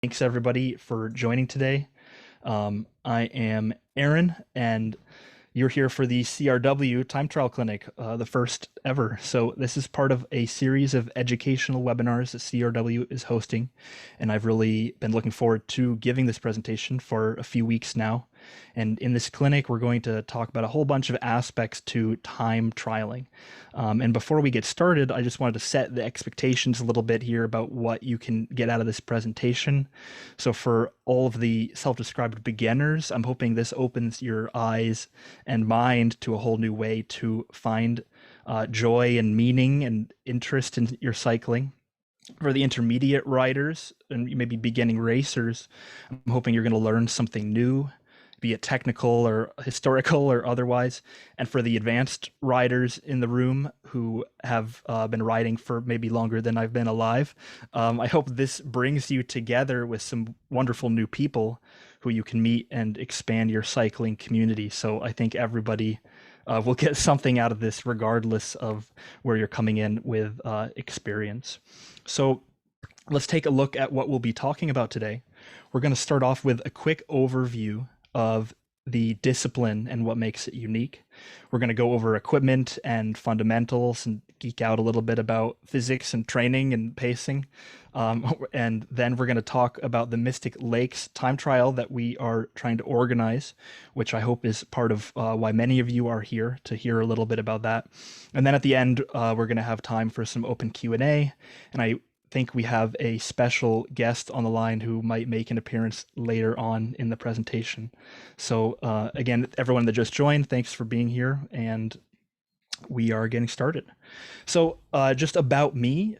Thanks everybody for joining today. I am Aaron, and you're here for the CRW Time Trial Clinic, the first ever. So this is part of a series of educational webinars that CRW is hosting, and I've really been looking forward to giving this presentation for a few weeks now. And in this clinic, we're going to talk about a whole bunch of aspects to time trialing. And before we get started, I just wanted to set the expectations a little bit here about what you can get out of this presentation. So for all of the self-described beginners, I'm hoping this opens your eyes and mind to a whole new way to find joy and meaning and interest in your cycling. For the intermediate riders and maybe beginning racers, I'm hoping you're going to learn something new, be it technical or historical or otherwise. And for the advanced riders in the room who have been riding for maybe longer than I've been alive, I hope this brings you together with some wonderful new people who you can meet and expand your cycling community. So I think everybody will get something out of this regardless of where you're coming in with experience. So let's take a look at what we'll be talking about today. We're going to start off with a quick overview of the discipline and what makes it unique. We're going to go over equipment and fundamentals and geek out a little bit about physics and training and pacing. And then we're going to talk about the Mystic Lakes time trial that we are trying to organize, which I hope is part of why many of you are here to hear a little bit about that. And then at the end, we're going to have time for some open Q&A. And I think we have a special guest on the line who might make an appearance later on in the presentation. So again, everyone that just joined, thanks for being here, and we are getting started. So just about me,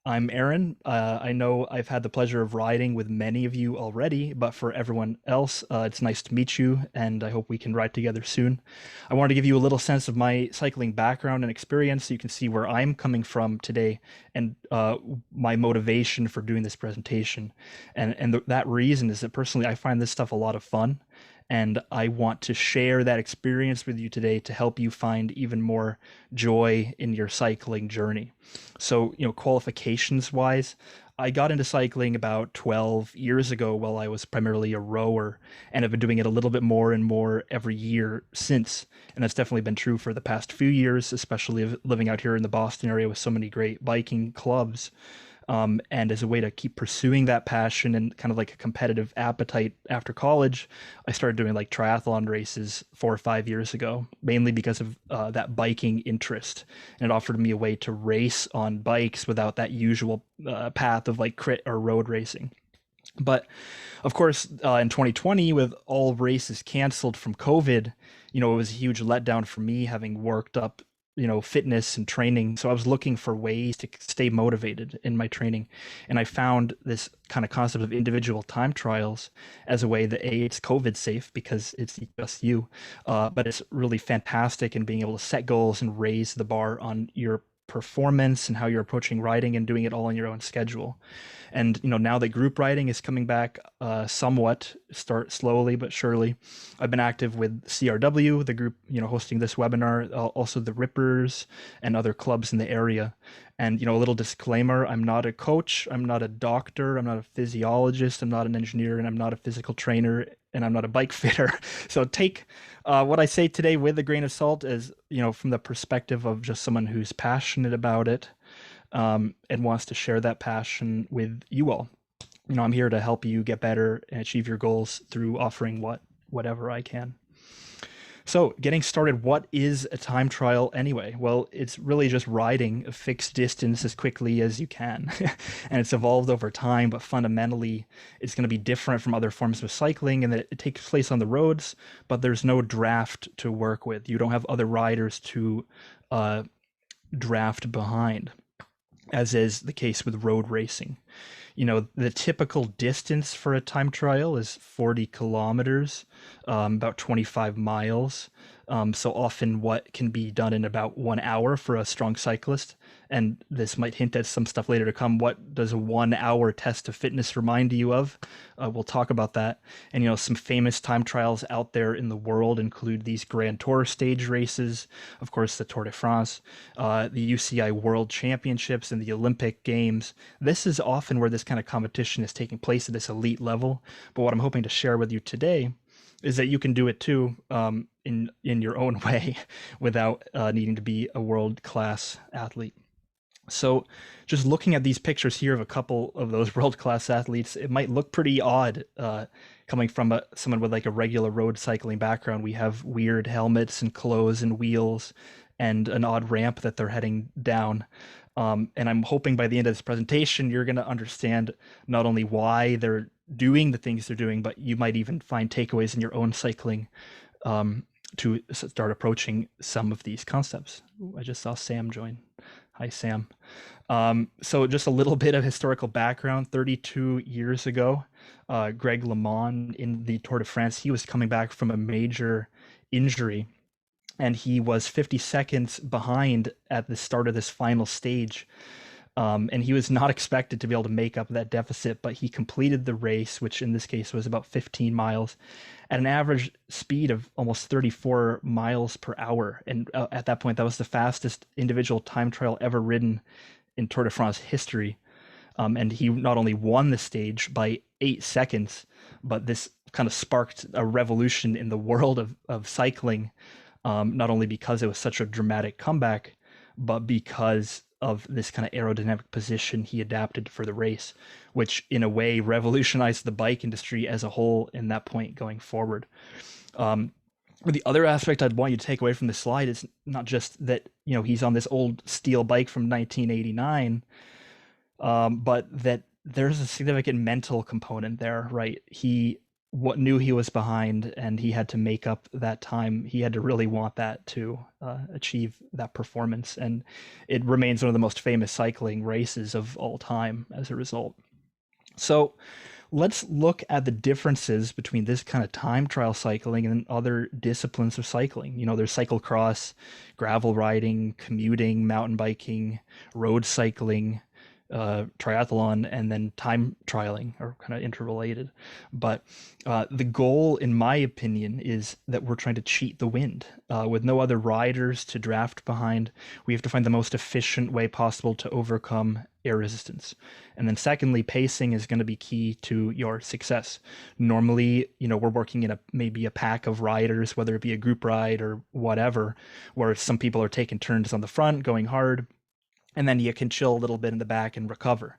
I'm Aaron. I know I've had the pleasure of riding with many of you already, but for everyone else, it's nice to meet you, and I hope we can ride together soon. I wanted to give you a little sense of my cycling background and experience so you can see where I'm coming from today and my motivation for doing this presentation. And that reason is that personally, I find this stuff a lot of fun. And I want to share that experience with you today to help you find even more joy in your cycling journey. So, qualifications wise, I got into cycling about 12 years ago while I was primarily a rower, and I've been doing it a little bit more and more every year since. And that's definitely been true for the past few years, especially living out here in the Boston area with so many great biking clubs. And as a way to keep pursuing that passion and kind of like a competitive appetite after college, I started doing like triathlon races 4 or 5 years ago, mainly because of that biking interest. And it offered me a way to race on bikes without that usual path of like crit or road racing. But of course, in 2020, with all races canceled from COVID, it was a huge letdown for me having worked up fitness and training. So I was looking for ways to stay motivated in my training. And I found this kind of concept of individual time trials as a way that it's COVID safe because it's just you, but it's really fantastic in being able to set goals and raise the bar on your performance and how you're approaching riding and doing it all on your own schedule. And now that group riding is coming back somewhat, start slowly but surely. I've been active with CRW, the group hosting this webinar, also the Rippers and other clubs in the area. And a little disclaimer: I'm not a coach, I'm not a doctor, I'm not a physiologist, I'm not an engineer, and I'm not a physical trainer, and I'm not a bike fitter. So take what I say today with a grain of salt, as from the perspective of just someone who's passionate about it, and wants to share that passion with you all. I'm here to help you get better and achieve your goals through offering whatever I can. So getting started, what is a time trial anyway? Well, it's really just riding a fixed distance as quickly as you can. And it's evolved over time, but fundamentally it's going to be different from other forms of cycling in that it takes place on the roads, but there's no draft to work with. You don't have other riders to draft behind, as is the case with road racing. The typical distance for a time trial is 40 kilometers, about 25 miles. So often what can be done in about 1 hour for a strong cyclist, and this might hint at some stuff later to come. What does a 1 hour test of fitness remind you of? We'll talk about that. And, some famous time trials out there in the world include these Grand Tour stage races, of course, the Tour de France, the UCI World Championships, and the Olympic Games. This is often where this kind of competition is taking place at this elite level. But what I'm hoping to share with you today is that you can do it too, in your own way without needing to be a world-class athlete. So just looking at these pictures here of a couple of those world-class athletes, it might look pretty odd coming from someone with like a regular road cycling background. We have weird helmets and clothes and wheels and an odd ramp that they're heading down. And I'm hoping by the end of this presentation, you're going to understand not only why they're doing the things they're doing, but you might even find takeaways in your own cycling to start approaching some of these concepts. Ooh, I just saw Sam join. Hi, Sam. So just a little bit of historical background. 32 years ago, Greg LeMond in the Tour de France, he was coming back from a major injury, and he was 50 seconds behind at the start of this final stage. And he was not expected to be able to make up that deficit, but he completed the race, which in this case was about 15 miles, at an average speed of almost 34 miles per hour. And at that point, that was the fastest individual time trial ever ridden in Tour de France history. And he not only won the stage by 8 seconds, but this kind of sparked a revolution in the world of cycling, not only because it was such a dramatic comeback, but because of this kind of aerodynamic position he adapted for the race, which in a way revolutionized the bike industry as a whole in that point going forward. The other aspect I'd want you to take away from this slide is not just that, he's on this old steel bike from 1989, but that there's a significant mental component there, right? He knew he was behind, and he had to make up that time. He had to really want that to achieve that performance, and it remains one of the most famous cycling races of all time as a result. So let's look at the differences between this kind of time trial cycling and other disciplines of cycling. There's cyclocross, gravel riding, commuting, mountain biking, road cycling, triathlon, and then time trialing are kind of interrelated. But the goal, in my opinion, is that we're trying to cheat the wind. With no other riders to draft behind, we have to find the most efficient way possible to overcome air resistance. And then secondly, pacing is going to be key to your success. Normally, we're working in maybe a pack of riders, whether it be a group ride or whatever, where some people are taking turns on the front going hard, and then you can chill a little bit in the back and recover.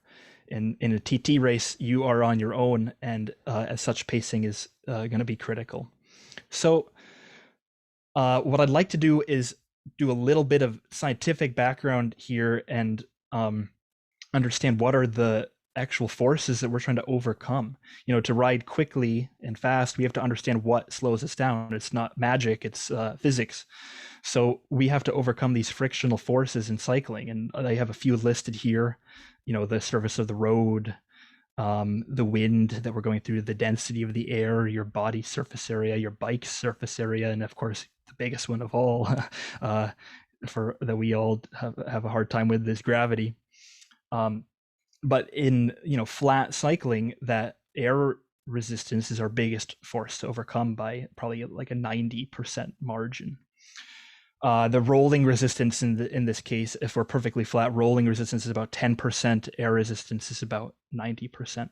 In a TT race, you are on your own, and as such, pacing is going to be critical. So what I'd like to do is do a little bit of scientific background here and understand what are the actual forces that we're trying to overcome. To ride quickly and fast, we have to understand what slows us down. It's not magic, it's physics. So we have to overcome these frictional forces in cycling, and I have a few listed here. The surface of the road, the wind that we're going through, the density of the air, your body surface area, your bike's surface area, and of course the biggest one of all for that we all have a hard time with is gravity. But in flat cycling, that air resistance is our biggest force to overcome by probably like a 90% margin. The rolling resistance in this case, if we're perfectly flat, rolling resistance is about 10%, air resistance is about 90%.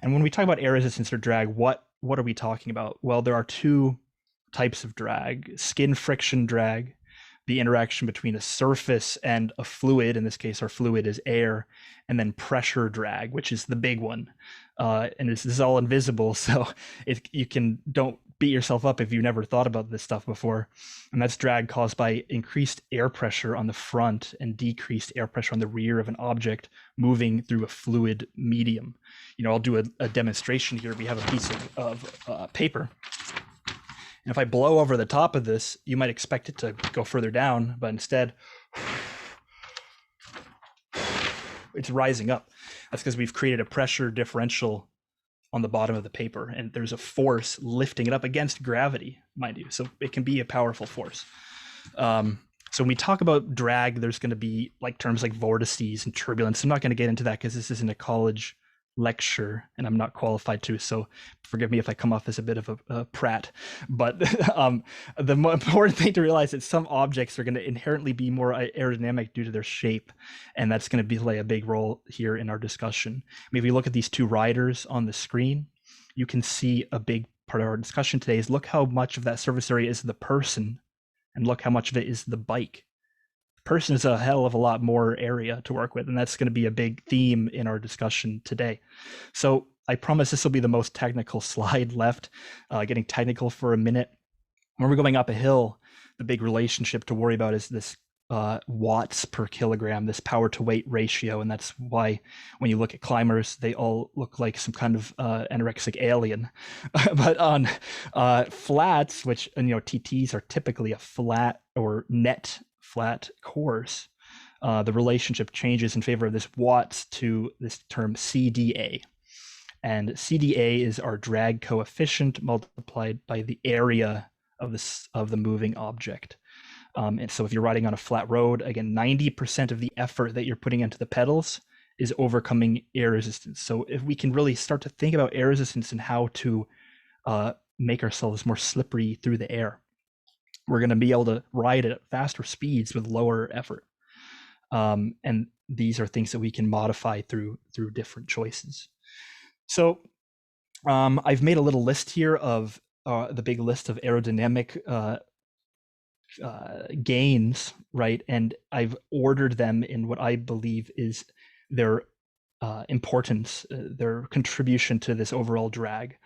And when we talk about air resistance or drag, what are we talking about? Well, there are two types of drag: skin friction drag, the interaction between a surface and a fluid. In this case, our fluid is air. And then pressure drag, which is the big one. And this is all invisible, so don't beat yourself up if you never thought about this stuff before. And that's drag caused by increased air pressure on the front and decreased air pressure on the rear of an object moving through a fluid medium. I'll do a demonstration here. We have a piece of paper. And if I blow over the top of this, you might expect it to go further down, but instead, it's rising up. That's because we've created a pressure differential on the bottom of the paper, and there's a force lifting it up against gravity, mind you. So it can be a powerful force. So when we talk about drag, there's going to be like terms like vortices and turbulence. I'm not going to get into that because this isn't a college lecture and I'm not qualified to, so forgive me if I come off as a bit of a prat. But the more important thing to realize is some objects are going to inherently be more aerodynamic due to their shape, and that's going to play a big role here in our discussion. I mean, if you look at these two riders on the screen, you can see a big part of our discussion today is look how much of that surface area is the person, and look how much of it is the bike. The person is a hell of a lot more area to work with, and that's going to be a big theme in our discussion today. So I promise this will be the most technical slide left, getting technical for a minute. When we're going up a hill, the big relationship to worry about is this watts per kilogram, this power to weight ratio. And that's why when you look at climbers, they all look like some kind of anorexic alien. But on flats, which, TTs are typically a flat or net flat course, the relationship changes in favor of this watts to this term CDA. And CDA is our drag coefficient multiplied by the area of the moving object. And so if you're riding on a flat road, again, 90% of the effort that you're putting into the pedals is overcoming air resistance. So if we can really start to think about air resistance and how to make ourselves more slippery through the air, we're going to be able to ride at faster speeds with lower effort. And these are things that we can modify through different choices. So I've made a little list here of the big list of aerodynamic gains, right? And I've ordered them in what I believe is their importance, their contribution to this overall drag.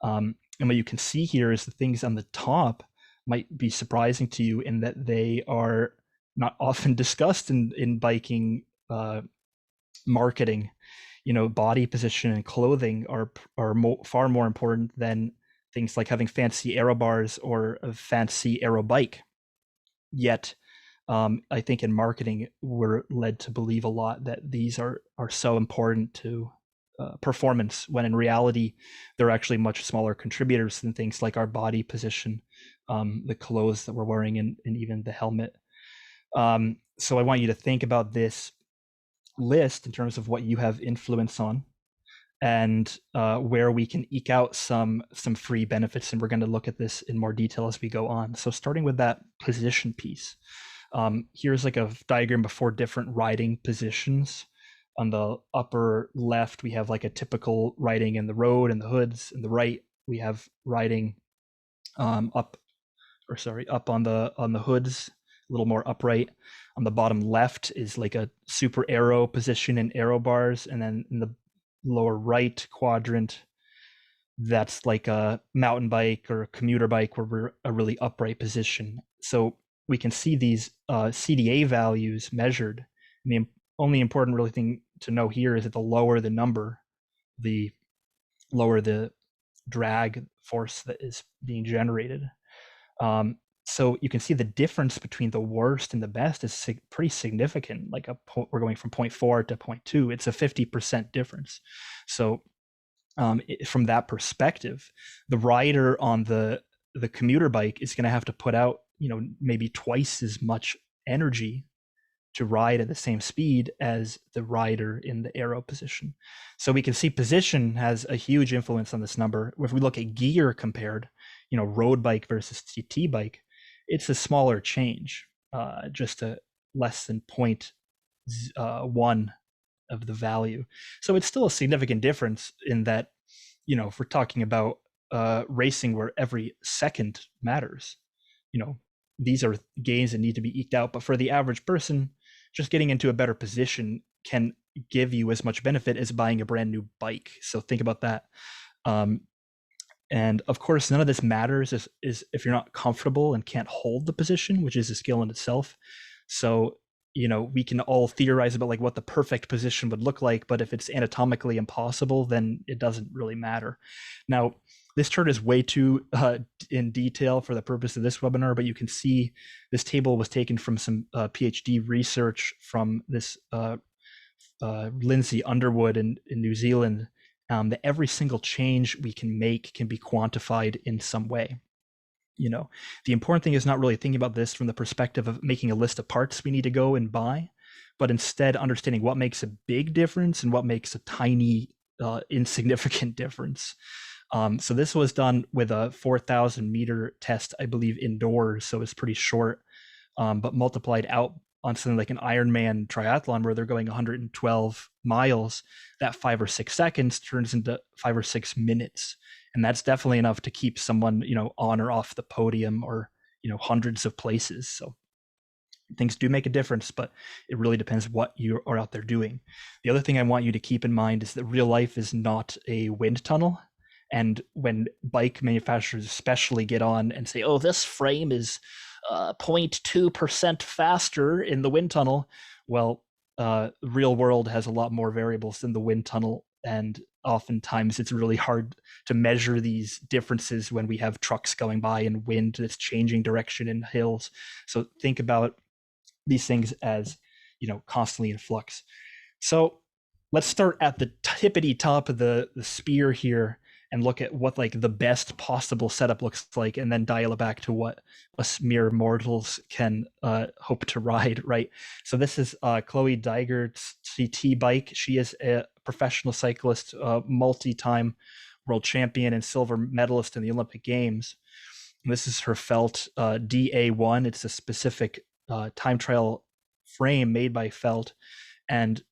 And what you can see here is the things on the top might be surprising to you in that they are not often discussed in biking marketing. Body position and clothing are far more important than things like having fancy aero bars or a fancy aero bike. Yet, I think in marketing, we're led to believe a lot that these are so important to performance, when in reality, they're actually much smaller contributors than things like our body position, the clothes that we're wearing, and even the helmet. So I want you to think about this list in terms of what you have influence on, and where we can eke out some free benefits. And we're going to look at this in more detail as we go on. So starting with that position piece, here's like a diagram of 4 different riding positions. On the upper left, we have like a typical riding in the road and the hoods. And the right, we have riding up on the hoods, a little more upright. On the bottom left is like a super aero position in aero bars, and then in the lower right quadrant, that's like a mountain bike or a commuter bike where we're a really upright position. So we can see these CDA values measured. And the only important really thing to know here is that the lower the number, the lower the drag force that is being generated. So you can see the difference between the worst and the best is pretty significant. Like we're going from 0.4 to 0.2. It's a 50% difference. So from that perspective, the rider on the commuter bike is going to have to put out, maybe twice as much energy to ride at the same speed as the rider in the aero position. So we can see position has a huge influence on this number. If we look at gear compared, road bike versus TT bike, it's a smaller change, just a less than 0.1 of the value. So it's still a significant difference in that, if we're talking about racing where every second matters, these are gains that need to be eked out. But for the average person, just getting into a better position can give you as much benefit as buying a brand new bike. So think about that. And of course, none of this matters is if you're not comfortable and can't hold the position, which is a skill in itself. So, we can all theorize about like what the perfect position would look like, but if it's anatomically impossible, then it doesn't really matter. Now, this chart is way too in detail for the purpose of this webinar, but you can see this table was taken from some PhD research from this Lindsay Underwood in New Zealand. that every single change we can make can be quantified in some way. The important thing is not really thinking about this from the perspective of making a list of parts we need to go and buy, but instead understanding what makes a big difference and what makes a tiny, insignificant difference. So this was done with a 4,000 meter test, I believe, indoors. So it's pretty short, but multiplied out on something like an Ironman triathlon where they're going 112 miles, that 5 or 6 seconds turns into 5 or 6 minutes. And that's definitely enough to keep someone, on or off the podium or, hundreds of places. So things do make a difference, but it really depends what you are out there doing. The other thing I want you to keep in mind is that real life is not a wind tunnel. And when bike manufacturers especially get on and say, oh, this frame is 0.2% faster in the wind tunnel, well, real world has a lot more variables than the wind tunnel. And oftentimes it's really hard to measure these differences when we have trucks going by and wind that's changing direction in hills. So think about these things as, constantly in flux. So let's start at the tippity top of the spear here and look at what like the best possible setup looks like, and then dial it back to what us mere mortals can hope to ride, right? So this is Chloe Dygert's CT bike. She is a professional cyclist, multi-time world champion and silver medalist in the Olympic Games. This is her Felt DA1. It's a specific time trial frame made by Felt. And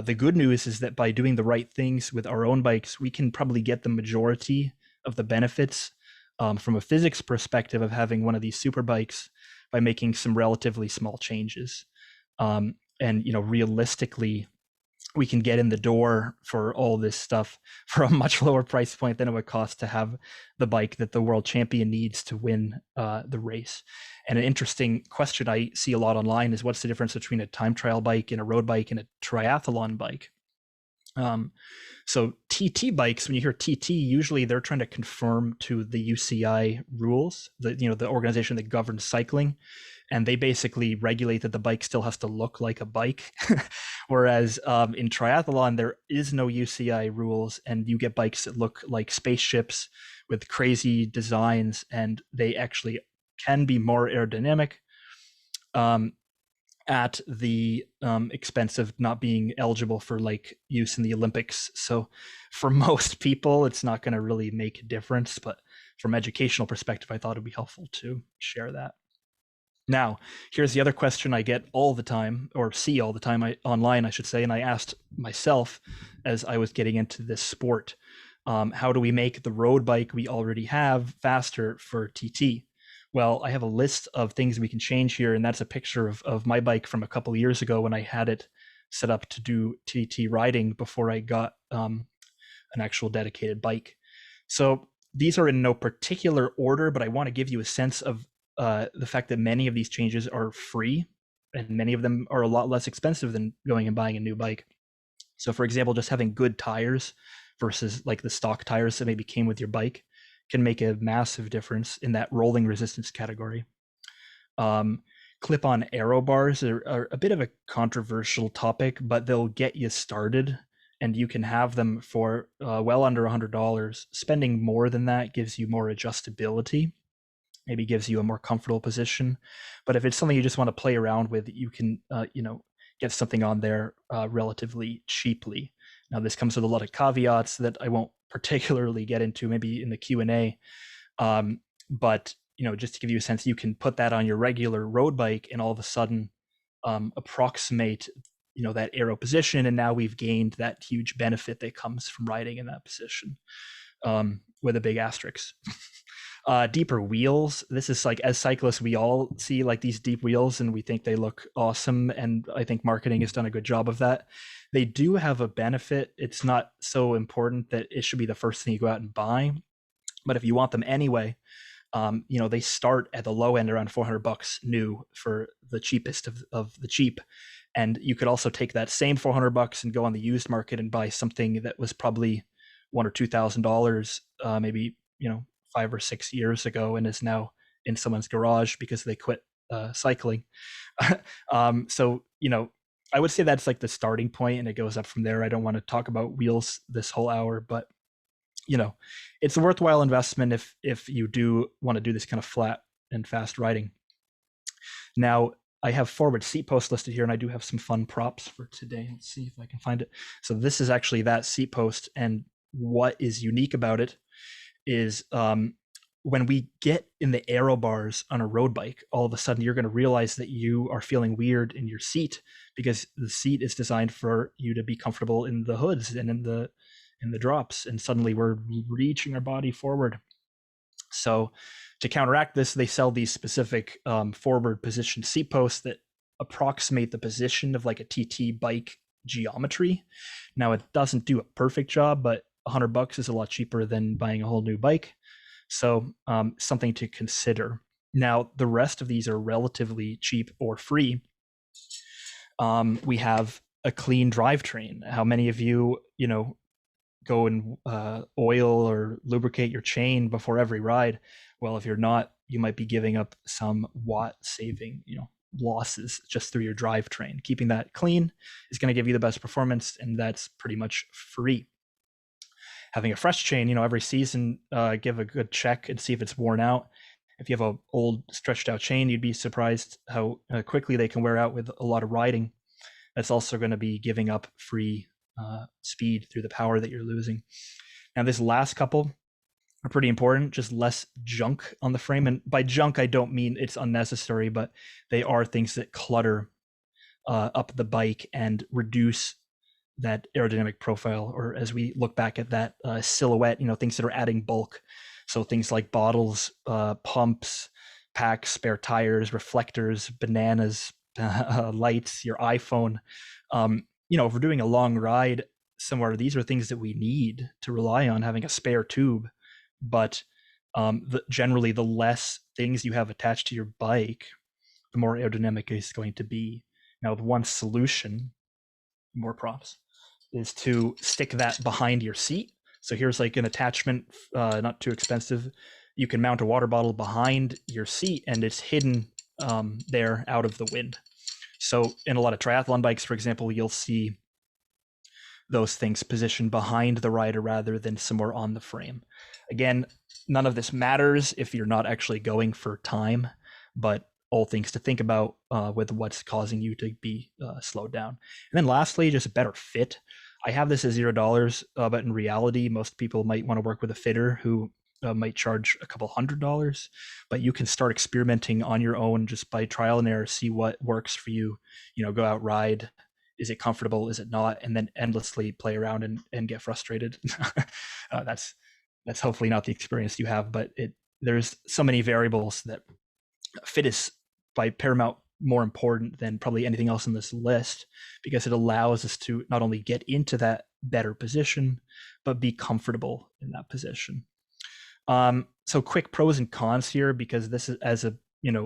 the good news is that by doing the right things with our own bikes, we can probably get the majority of the benefits from a physics perspective of having one of these super bikes by making some relatively small changes. And, realistically, we can get in the door for all this stuff for a much lower price point than it would cost to have the bike that the world champion needs to win the race. And an interesting question I see a lot online is what's the difference between a time trial bike and a road bike and a triathlon bike? So TT bikes, when you hear TT, usually they're trying to conform to the UCI rules, the organization that governs cycling. And they basically regulate that the bike still has to look like a bike. Whereas in triathlon, there is no UCI rules, and you get bikes that look like spaceships with crazy designs, and they actually can be more aerodynamic at the expense of not being eligible for like use in the Olympics. So for most people, it's not going to really make a difference. But from educational perspective, I thought it'd be helpful to share that. Now, here's the other question I get all the time, or see all the time online, I should say, and I asked myself as I was getting into this sport. How do we make the road bike we already have faster for TT? Well, I have a list of things we can change here, and that's a picture of my bike from a couple of years ago when I had it set up to do TT riding before I got an actual dedicated bike. So these are in no particular order, but I want to give you a sense of the fact that many of these changes are free, and many of them are a lot less expensive than going and buying a new bike. So for example, just having good tires versus like the stock tires that maybe came with your bike can make a massive difference in that rolling resistance category. Clip-on aero bars are a bit of a controversial topic, but they'll get you started, and you can have them for well under $100. Spending more than that gives you more adjustability, maybe gives you a more comfortable position. But if it's something you just want to play around with, you can get something on there relatively cheaply. Now, this comes with a lot of caveats that I won't particularly get into maybe in the Q&A. But just to give you a sense, you can put that on your regular road bike and all of a sudden approximate that aero position, and now we've gained that huge benefit that comes from riding in that position, with a big asterisk. Deeper wheels. This is like, as cyclists, we all see like these deep wheels and we think they look awesome, and I think marketing has done a good job of that. They do have a benefit. It's not so important that it should be the first thing you go out and buy, but if you want them anyway, they start at the low end around $400 new for the cheapest of the cheap. And you could also take that same $400 and go on the used market and buy something that was probably $1,000 or $2,000, maybe 5 or 6 years ago, and is now in someone's garage because they quit cycling. So I would say that's like the starting point, and it goes up from there. I don't want to talk about wheels this whole hour, but you know, it's a worthwhile investment if you do want to do this kind of flat and fast riding. Now, I have forward seat post listed here, and I do have some fun props for today. Let's see if I can find it. So this is actually that seat post, and what is unique about it is when we get in the aero bars on a road bike, all of a sudden you're going to realize that you are feeling weird in your seat because the seat is designed for you to be comfortable in the hoods and in the drops, and suddenly we're reaching our body forward. So to counteract this, they sell these specific forward position seat posts that approximate the position of like a TT bike geometry. Now, it doesn't do a perfect job, but $100 is a lot cheaper than buying a whole new bike. So something to consider. Now, the rest of these are relatively cheap or free. We have a clean drivetrain. How many of you, go and oil or lubricate your chain before every ride? Well, if you're not, you might be giving up some watt saving, losses just through your drivetrain. Keeping that clean is going to give you the best performance, and that's pretty much free. Having a fresh chain, every season, give a good check and see if it's worn out. If you have an old stretched out chain, you'd be surprised how quickly they can wear out with a lot of riding. That's also going to be giving up free speed through the power that you're losing. Now, this last couple are pretty important, just less junk on the frame. And by junk, I don't mean it's unnecessary, but they are things that clutter up the bike and reduce that aerodynamic profile, or as we look back at that silhouette, things that are adding bulk. So things like bottles, pumps, packs, spare tires, reflectors, bananas, lights, your iPhone. If we're doing a long ride somewhere, these are things that we need to rely on, having a spare tube. But generally, the less things you have attached to your bike, the more aerodynamic it's going to be. Now, the one solution, more props, is to stick that behind your seat. So here's like an attachment, not too expensive. You can mount a water bottle behind your seat, and it's hidden there out of the wind. So in a lot of triathlon bikes, for example, you'll see those things positioned behind the rider rather than somewhere on the frame. Again, none of this matters if you're not actually going for time, but all things to think about with what's causing you to be slowed down. And then lastly, just a better fit. I have this as $0, but in reality, most people might want to work with a fitter who might charge a couple $100, but you can start experimenting on your own just by trial and error, see what works for you. Go out, ride. Is it comfortable? Is it not? And then endlessly play around and get frustrated. That's hopefully not the experience you have, but there's so many variables that fit is by paramount more important than probably anything else in this list, because it allows us to not only get into that better position, but be comfortable in that position. So quick pros and cons here, because this is, as a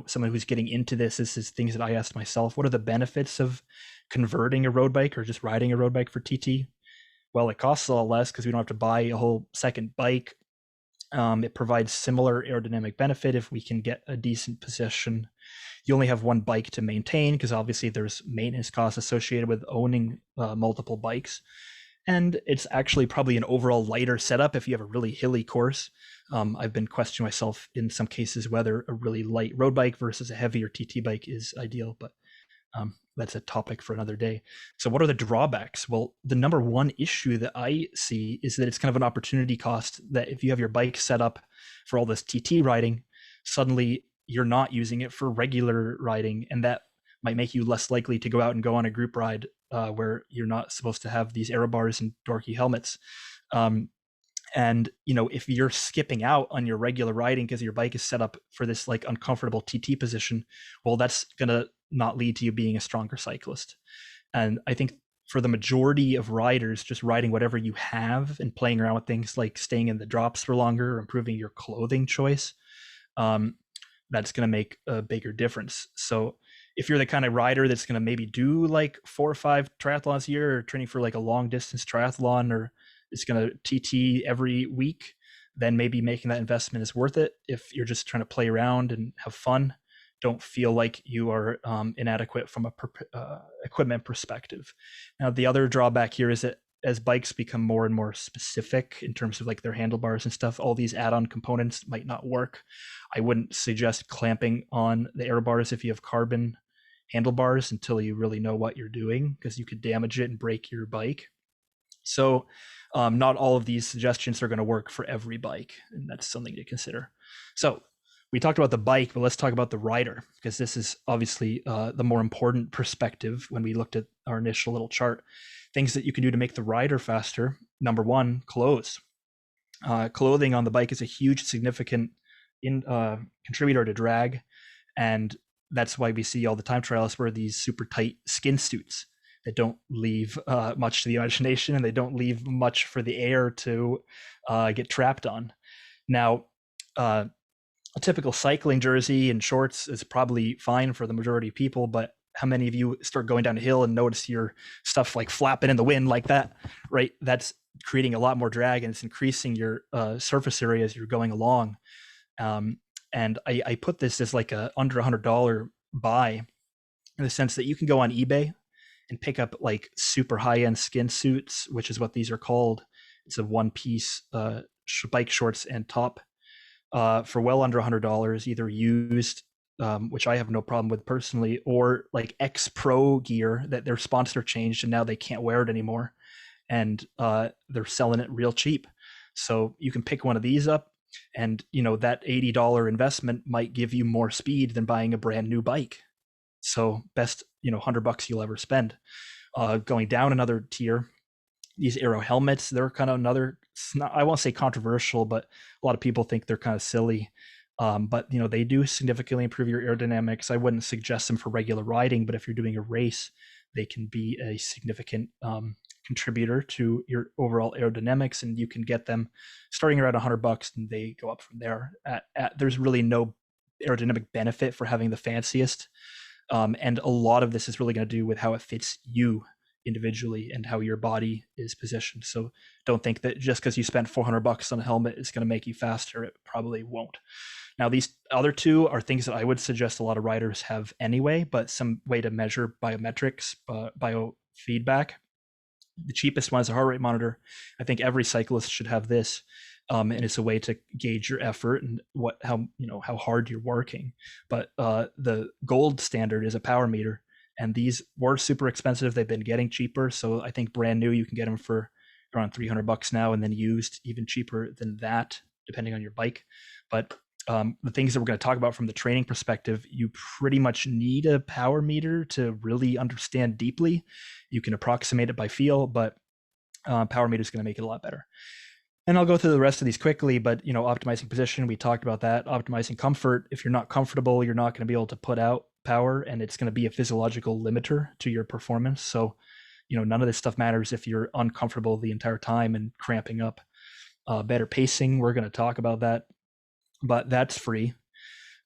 someone who's getting into this is things that I asked myself. What are the benefits of converting a road bike or just riding a road bike for TT? Well, it costs a lot less because we don't have to buy a whole second bike. It provides similar aerodynamic benefit if we can get a decent position. You only have one bike to maintain because obviously there's maintenance costs associated with owning multiple bikes. And it's actually probably an overall lighter setup if you have a really hilly course. I've been questioning myself in some cases whether a really light road bike versus a heavier TT bike is ideal, but that's a topic for another day. So what are the drawbacks? Well, the number one issue that I see is that it's kind of an opportunity cost, that if you have your bike set up for all this TT riding, suddenly you're not using it for regular riding, and that might make you less likely to go out and go on a group ride where you're not supposed to have these aero bars and dorky helmets. And if you're skipping out on your regular riding because your bike is set up for this like uncomfortable TT position, well, that's gonna not lead to you being a stronger cyclist. And I think for the majority of riders, just riding whatever you have and playing around with things like staying in the drops for longer or improving your clothing choice, that's going to make a bigger difference. So if you're the kind of rider that's going to maybe do like 4 or 5 triathlons a year, or training for like a long distance triathlon, or it's going to TT every week, then maybe making that investment is worth it. If you're just trying to play around and have fun, don't feel like you are inadequate from a equipment perspective. Now, the other drawback here is that as bikes become more and more specific in terms of like their handlebars and stuff, all these add-on components might not work. I wouldn't suggest clamping on the air bars if you have carbon handlebars until you really know what you're doing, because you could damage it and break your bike. So not all of these suggestions are going to work for every bike, and that's something to consider. So we talked about the bike, but let's talk about the rider, because this is obviously the more important perspective when we looked at our initial little chart. Things that you can do to make the rider faster. Number one, clothes. Clothing on the bike is a huge, significant contributor to drag, and that's why we see all the time trialists wear these super tight skin suits that don't leave much to the imagination, and they don't leave much for the air to get trapped on. Now, a typical cycling jersey and shorts is probably fine for the majority of people, but how many of you start going down a hill and notice your stuff like flapping in the wind like that, right? That's creating a lot more drag, and it's increasing your surface area as you're going along. And I put this as like a under $100 buy, in the sense that you can go on eBay and pick up like super high-end skin suits, which is what these are called. It's a one-piece bike shorts and top for well under $100, either used, which I have no problem with personally, or like X-Pro gear that their sponsor changed and now they can't wear it anymore, and they're selling it real cheap. So you can pick one of these up, and that $80 investment might give you more speed than buying a brand new bike. So best $100 you'll ever spend. Going down another tier, these aero helmets, they're kind of another, I won't say controversial, but a lot of people think they're kind of silly. But they do significantly improve your aerodynamics. I wouldn't suggest them for regular riding, but if you're doing a race, they can be a significant contributor to your overall aerodynamics, and you can get them starting around $100 and they go up from there. There's really no aerodynamic benefit for having the fanciest. And a lot of this is really going to do with how it fits you individually and how your body is positioned. So don't think that just because you spent $400 on a helmet is going to make you faster. It probably won't. Now, these other two are things that I would suggest a lot of riders have anyway, but some way to measure biometrics, biofeedback. The cheapest one is a heart rate monitor. I think every cyclist should have this. And it's a way to gauge your effort and how hard you're working. But the gold standard is a power meter, and these were super expensive. They've been getting cheaper, so I think brand new you can get them for around $300 now, and then used even cheaper than that, depending on your bike. But the things that we're going to talk about from the training perspective, you pretty much need a power meter to really understand deeply. You can approximate it by feel, but power meter is going to make it a lot better. And I'll go through the rest of these quickly, but optimizing position, we talked about that. Optimizing comfort, if you're not comfortable, you're not going to be able to put out power, and it's going to be a physiological limiter to your performance. So, none of this stuff matters if you're uncomfortable the entire time and cramping up. Better pacing, we're going to talk about that, but that's free.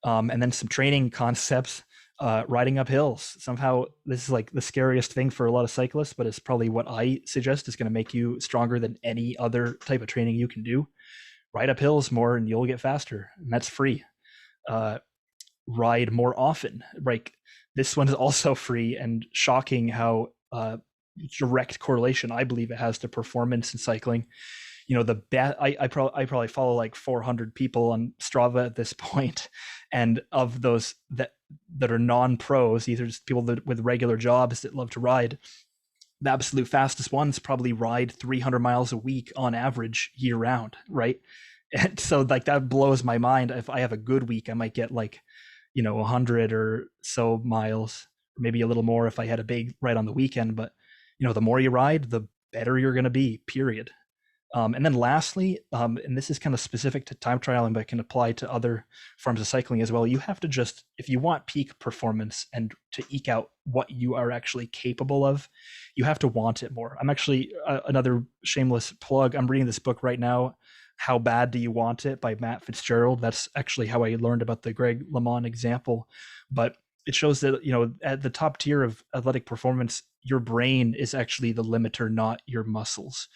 And then some training concepts. Riding up hills. Somehow this is like the scariest thing for a lot of cyclists, but it's probably what I suggest is going to make you stronger than any other type of training you can do. Ride up hills more and you'll get faster, and that's free. Ride more often. Like, this one is also free, and shocking how direct correlation I believe it has to performance in cycling. I probably follow like 400 people on Strava at this point, and of those that are non-pros, either just people with regular jobs that love to ride, the absolute fastest ones probably ride 300 miles a week on average year round, right? And so like that blows my mind. If I have a good week, I might get like 100 or so miles, maybe a little more if I had a big ride on the weekend. But the more you ride, the better you're going to be, period. And then lastly, and this is kind of specific to time trialing, but can apply to other forms of cycling as well. You have to just, if you want peak performance and to eke out what you are actually capable of, you have to want it more. I'm actually, another shameless plug, I'm reading this book right now, How Bad Do You Want It by Matt Fitzgerald. That's actually how I learned about the Greg LeMond example. But it shows that, at the top tier of athletic performance, your brain is actually the limiter, not your muscles.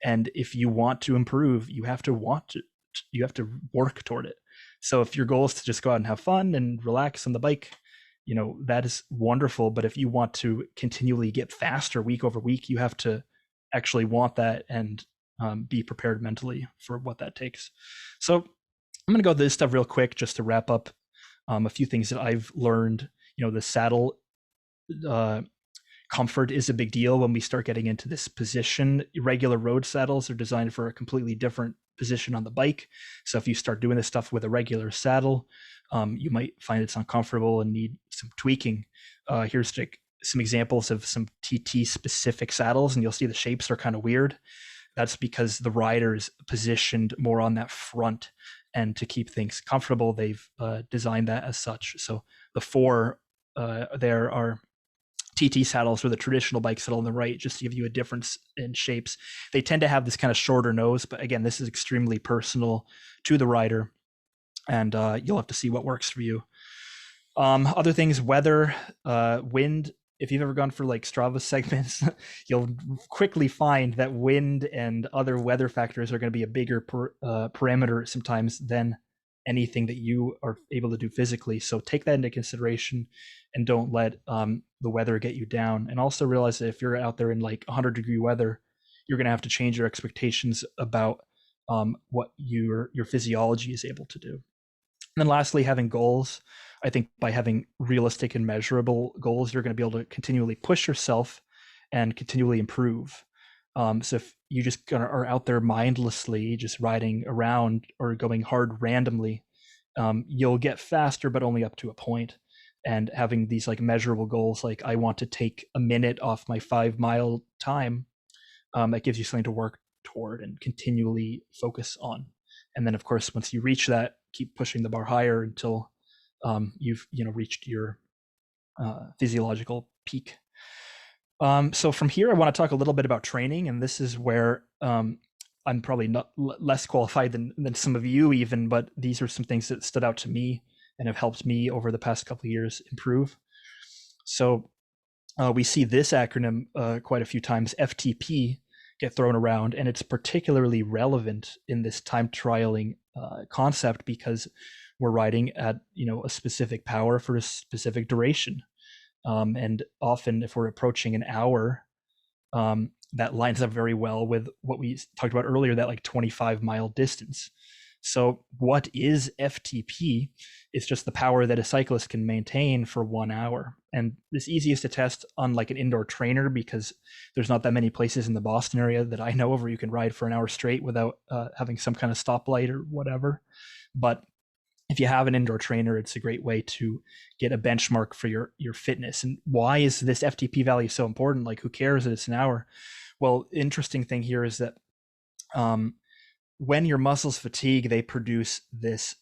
And if you want to improve, you have to work toward it. So if your goal is to just go out and have fun and relax on the bike, that is wonderful. But if you want to continually get faster week over week, you have to actually want that and be prepared mentally for what that takes. So I'm going to go through this stuff real quick just to wrap up a few things that I've learned. The saddle comfort is a big deal when we start getting into this position. Regular road saddles are designed for a completely different position on the bike. So if you start doing this stuff with a regular saddle, you might find it's uncomfortable and need some tweaking. Here's some examples of some TT specific saddles, and you'll see the shapes are kind of weird. That's because the rider is positioned more on that front, and to keep things comfortable, they've designed that as such. So the four there are TT saddles, or the traditional bike saddle on the right, just to give you a difference in shapes. They tend to have this kind of shorter nose, but again, this is extremely personal to the rider, and you'll have to see what works for you. Other things, weather, wind. If you've ever gone for like Strava segments, you'll quickly find that wind and other weather factors are going to be a bigger parameter sometimes than anything that you are able to do physically. So take that into consideration and don't let the weather get you down. And also realize that if you're out there in like 100-degree weather, you're going to have to change your expectations about what your physiology is able to do. And then lastly, having goals. I think by having realistic and measurable goals, you're going to be able to continually push yourself and continually improve. So if you just are out there mindlessly, just riding around or going hard randomly, you'll get faster, but only up to a point. And having these like measurable goals, like I want to take a minute off my 5-mile time, that gives you something to work toward and continually focus on. And then, of course, once you reach that, keep pushing the bar higher until you've reached your physiological peak. So from here, I want to talk a little bit about training, and this is where I'm probably not less qualified than some of you even, but these are some things that stood out to me and have helped me over the past couple of years improve. So we see this acronym quite a few times, FTP, get thrown around, and it's particularly relevant in this time trialing concept because we're riding at a specific power for a specific duration, and often if we're approaching an hour, that lines up very well with what we talked about earlier, that like 25-mile distance. So what is FTP? It's just the power that a cyclist can maintain for 1 hour. And it's easiest to test on like an indoor trainer because there's not that many places in the Boston area that I know of where you can ride for an hour straight without having some kind of stoplight or whatever. But if you have an indoor trainer, it's a great way to get a benchmark for your fitness. And why is this FTP value so important? Like, who cares that it's an hour? Well, interesting thing here is that when your muscles fatigue, they produce this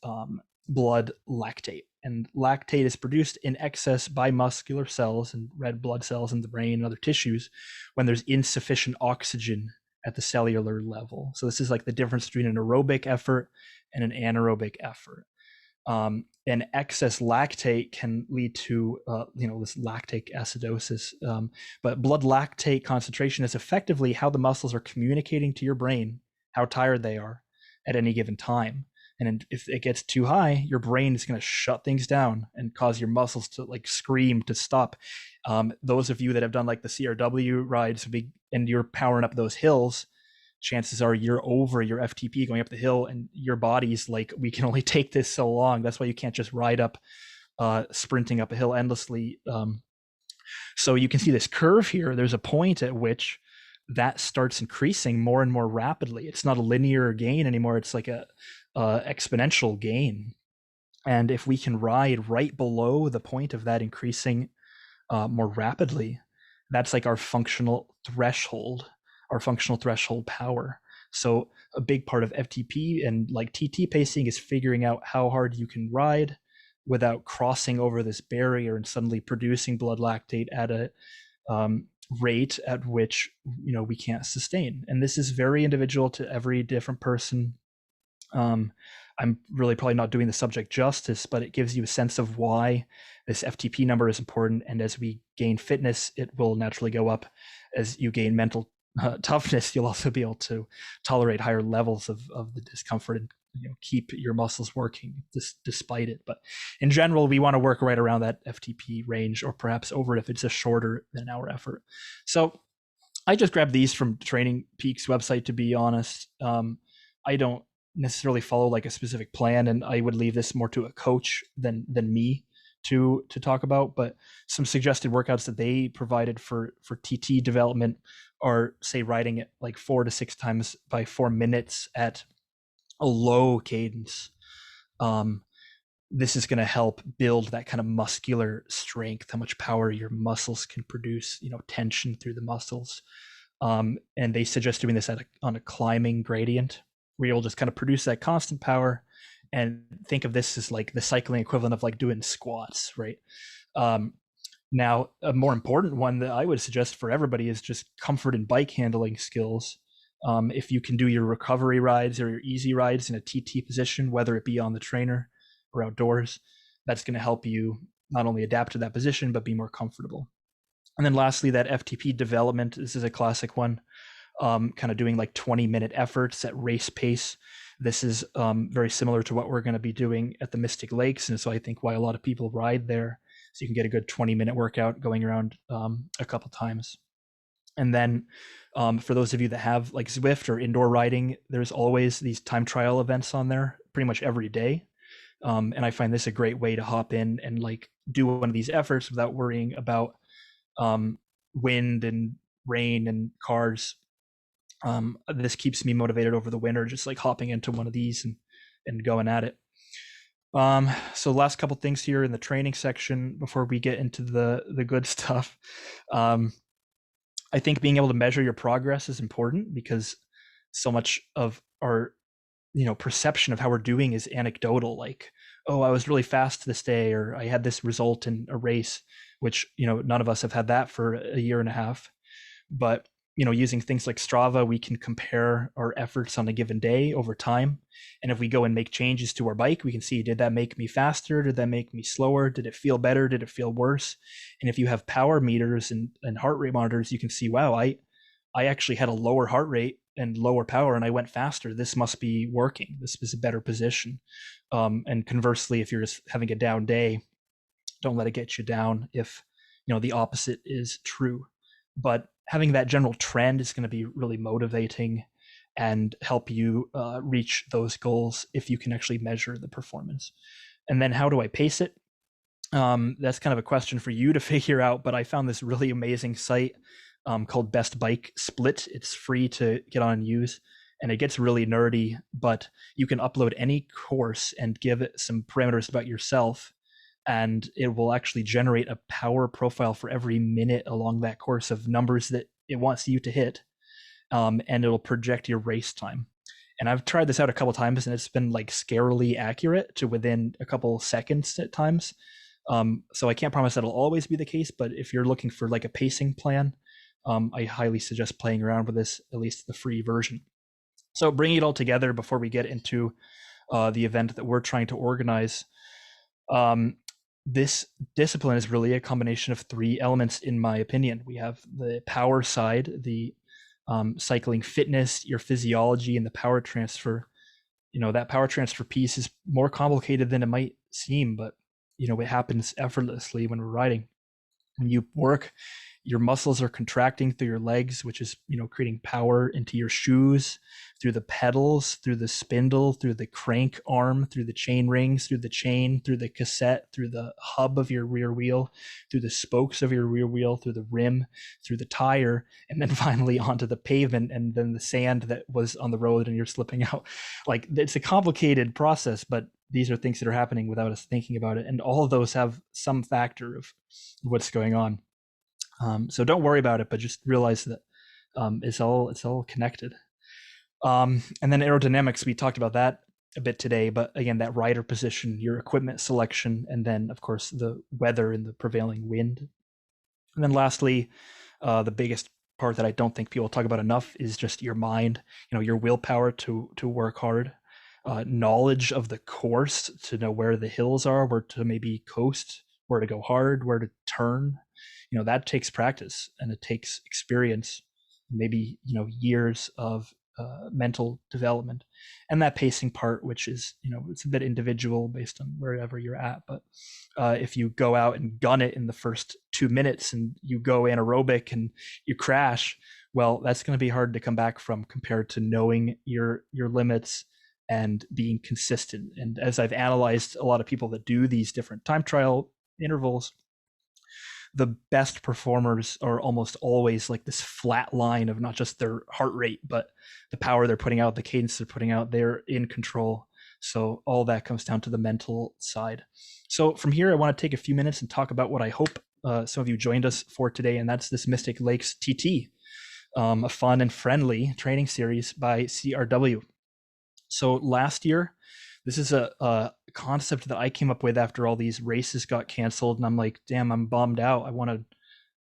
blood lactate. And lactate is produced in excess by muscular cells and red blood cells in the brain and other tissues when there's insufficient oxygen at the cellular level. So this is like the difference between an aerobic effort and an anaerobic effort. And excess lactate can lead to this lactic acidosis. But blood lactate concentration is effectively how the muscles are communicating to your brain how tired they are at any given time. And if it gets too high, your brain is going to shut things down and cause your muscles to like scream to stop. Those of you that have done like the CRW rides and you're powering up those hills, chances are you're over your FTP going up the hill, and your body's like, we can only take this so long. That's why you can't just ride up sprinting up a hill endlessly. So you can see this curve here. There's a point at which that starts increasing more and more rapidly. It's not a linear gain anymore. It's like a exponential gain. And if we can ride right below the point of that increasing more rapidly, that's like our functional threshold power. So a big part of FTP and like TT pacing is figuring out how hard you can ride without crossing over this barrier and suddenly producing blood lactate at a rate at which we can't sustain. And this is very individual to every different person. I'm really probably not doing the subject justice, but it gives you a sense of why this FTP number is important. And as we gain fitness, it will naturally go up as you gain mental toughness, you'll also be able to tolerate higher levels of the discomfort and keep your muscles working despite it. But in general, we want to work right around that FTP range, or perhaps over it if it's a shorter than an hour effort. So I just grabbed these from Training Peaks website, to be honest. I don't necessarily follow like a specific plan, and I would leave this more to a coach than me to talk about. But some suggested workouts that they provided for TT development are, say, riding it like 4 to 6 times by 4 minutes at a low cadence. This is going to help build that kind of muscular strength, how much power your muscles can produce, tension through the muscles. And they suggest doing this on a climbing gradient, where you'll just kind of produce that constant power, and think of this as like the cycling equivalent of like doing squats, right? Now, a more important one that I would suggest for everybody is just comfort and bike handling skills. If you can do your recovery rides or your easy rides in a TT position, whether it be on the trainer or outdoors, that's going to help you not only adapt to that position, but be more comfortable. And then lastly, that FTP development, this is a classic one, kind of doing like 20-minute efforts at race pace. This is very similar to what we're going to be doing at the Mystic Lakes. And so I think why a lot of people ride there, so you can get a good 20-minute workout going around a couple times. And then for those of you that have like Zwift or indoor riding, there's always these time trial events on there pretty much every day. And I find this a great way to hop in and like do one of these efforts without worrying about wind and rain and cars. This keeps me motivated over the winter, just like hopping into one of these and going at it. So last couple things here in the training section before we get into the good stuff. I think being able to measure your progress is important, because so much of our perception of how we're doing is anecdotal, like, oh, I was really fast this day, or I had this result in a race, which none of us have had that for a year and a half. But using things like Strava, we can compare our efforts on a given day over time. And if we go and make changes to our bike, we can see, did that make me faster? Did that make me slower? Did it feel better? Did it feel worse? And if you have power meters and heart rate monitors, you can see, wow, I actually had a lower heart rate and lower power, and I went faster. This must be working. This is a better position. And conversely, if you're just having a down day, don't let it get you down if the opposite is true. But having that general trend is going to be really motivating and help you reach those goals if you can actually measure the performance. And then how do I pace it? That's kind of a question for you to figure out, but I found this really amazing site called Best Bike Split. It's free to get on and use, and it gets really nerdy, but you can upload any course and give it some parameters about yourself, and it will actually generate a power profile for every minute along that course of numbers that it wants you to hit, and it'll project your race time. And I've tried this out a couple times, and it's been like scarily accurate to within a couple seconds at times. So I can't promise that'll always be the case, but if you're looking for like a pacing plan, I highly suggest playing around with this, at least the free version. So bringing it all together before we get into the event that we're trying to organize, this discipline is really a combination of 3 elements, in my opinion. We have the power side, the cycling fitness, your physiology, and the power transfer. That power transfer piece is more complicated than it might seem, but it happens effortlessly when we're riding. When you work, your muscles are contracting through your legs, which is creating power into your shoes, through the pedals, through the spindle, through the crank arm, through the chain rings, through the chain, through the cassette, through the hub of your rear wheel, through the spokes of your rear wheel, through the rim, through the tire, and then finally onto the pavement, and then the sand that was on the road and you're slipping out. Like, it's a complicated process, but these are things that are happening without us thinking about it, and all of those have some factor of what's going on. So don't worry about it, but just realize that it's all connected. And then aerodynamics, we talked about that a bit today, but again, that rider position, your equipment selection, and then of course the weather and the prevailing wind. And then lastly, the biggest part that I don't think people talk about enough is just your mind, your willpower to work hard, knowledge of the course, to know where the hills are, where to maybe coast, where to go hard, where to turn. That takes practice and it takes experience. maybe years of mental development. And that pacing part, which is it's a bit individual based on wherever you're at, but if you go out and gun it in the first 2 minutes and you go anaerobic and you crash, well, that's going to be hard to come back from compared to knowing your limits and being consistent. And as I've analyzed a lot of people that do these different time trial intervals, the best performers are almost always like this flat line of not just their heart rate, but the power they're putting out, the cadence they're putting out, they're in control. So all that comes down to the mental side. So from here, I want to take a few minutes and talk about what I hope some of you joined us for today, and that's this Mystic Lakes TT, a fun and friendly training series by CRW. So last year, this is a concept that I came up with after all these races got canceled, and I'm like, damn, I'm bummed out. I want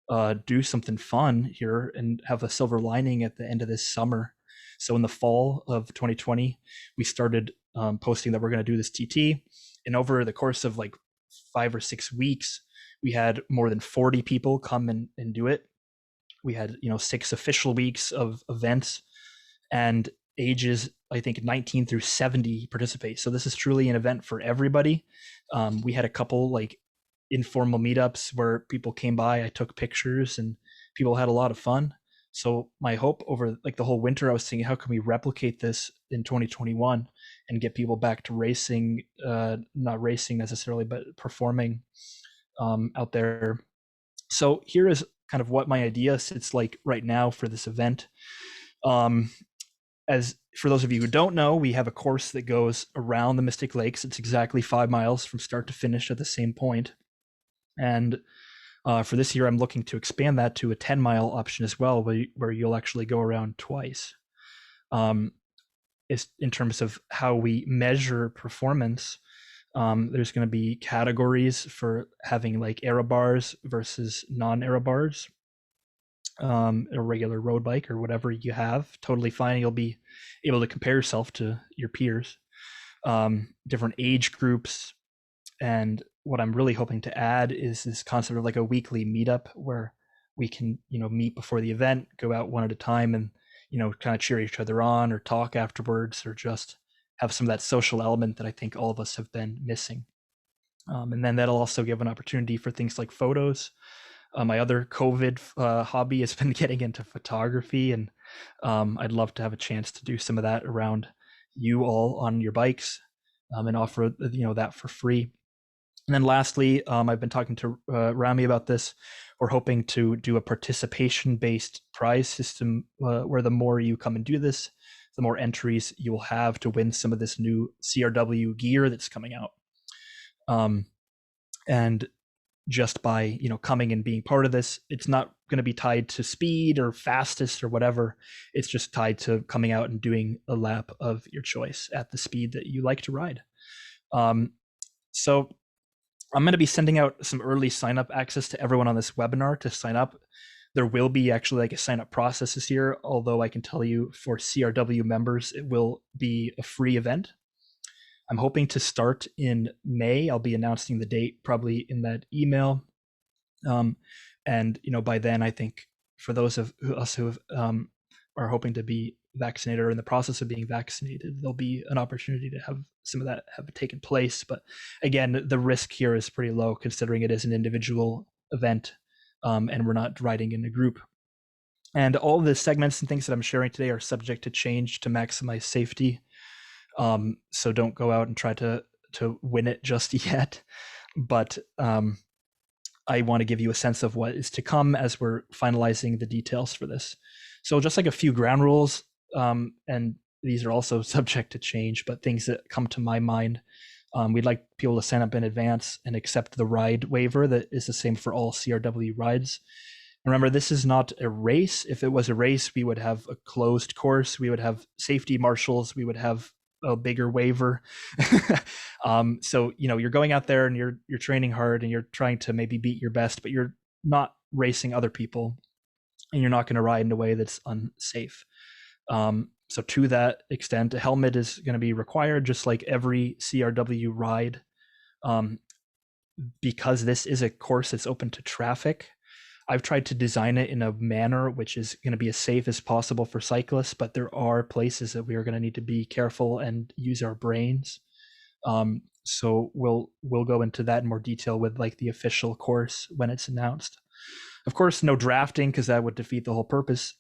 to do something fun here and have a silver lining at the end of this summer. So in the fall of 2020, we started posting that we're going to do this TT, and over the course of like 5 or 6 weeks, we had more than 40 people come and do it. We had 6 official weeks of events, and ages I think 19 through 70 participate. So this is truly an event for everybody. We had a couple like informal meetups where people came by, I took pictures, and people had a lot of fun. So my hope over like the whole winter, I was thinking, how can we replicate this in 2021 and get people back to racing, not racing necessarily, but performing out there. So here is kind of what my idea sits like right now for this event. As for those of you who don't know, we have a course that goes around the Mystic Lakes. It's exactly 5 miles from start to finish at the same point. And for this year, I'm looking to expand that to a 10-mile option as well, where you'll actually go around twice. Is in terms of how we measure performance, there's going to be categories for having like aero bars versus non-aero bars. A regular road bike or whatever you have, totally fine. You'll be able to compare yourself to your peers, different age groups. And what I'm really hoping to add is this concept of like a weekly meetup where we can, meet before the event, go out one at a time and, kind of cheer each other on or talk afterwards, or just have some of that social element that I think all of us have been missing. And then that'll also give an opportunity for things like photos. My other COVID hobby has been getting into photography, and I'd love to have a chance to do some of that around you all on your bikes, and offer that for free. And then lastly, I've been talking to Rami about this. We're hoping to do a participation-based prize system where the more you come and do this, the more entries you will have to win some of this new CRW gear that's coming out. And just by coming and being part of this, it's not going to be tied to speed or fastest or whatever. It's just tied to coming out and doing a lap of your choice at the speed that you like to ride. So I'm going to be sending out some early sign up access to everyone on this webinar to sign up. There will be actually like a sign up process this year, although I can tell you for CRW members, it will be a free event. I'm hoping to start in May. I'll be announcing the date probably in that email. And by then, I think for those of us who are hoping to be vaccinated or in the process of being vaccinated, there'll be an opportunity to have some of that have taken place. But again, the risk here is pretty low considering it is an individual event, and we're not riding in a group. And all the segments and things that I'm sharing today are subject to change to maximize safety. So don't go out and try to win it just yet. But I want to give you a sense of what is to come as we're finalizing the details for this. So just like a few ground rules, and these are also subject to change, but things that come to my mind. We'd like people to sign up in advance and accept the ride waiver that is the same for all CRW rides. Remember, this is not a race. If it was a race, we would have a closed course. We would have safety marshals. We would have a bigger waiver. So, you're going out there and you're training hard and you're trying to maybe beat your best, but you're not racing other people and you're not going to ride in a way that's unsafe. So to that extent, a helmet is going to be required, just like every CRW ride. Because this is a course that's open to traffic, I've tried to design it in a manner which is going to be as safe as possible for cyclists, but there are places that we are going to need to be careful and use our brains. So we'll go into that in more detail with like the official course when it's announced. Of course, no drafting because that would defeat the whole purpose.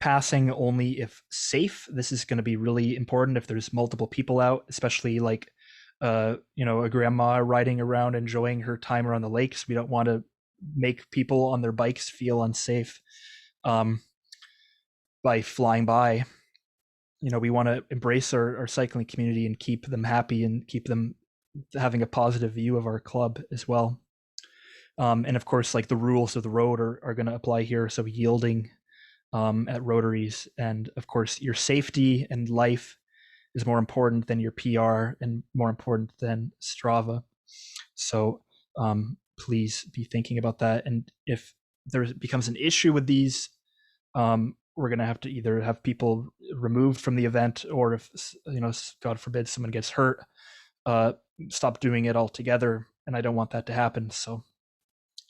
Passing only if safe. This is going to be really important if there's multiple people out, especially like a grandma riding around enjoying her time around the lakes. We don't want to make people on their bikes feel unsafe by flying by. We want to embrace our cycling community and keep them happy and keep them having a positive view of our club as well. And of course, like the rules of the road are going to apply here. So yielding at rotaries, and of course, your safety and life is more important than your PR and more important than Strava. So please be thinking about that. And if there becomes an issue with these, we're going to have to either have people removed from the event, or if, God forbid, someone gets hurt, stop doing it altogether. And I don't want that to happen. So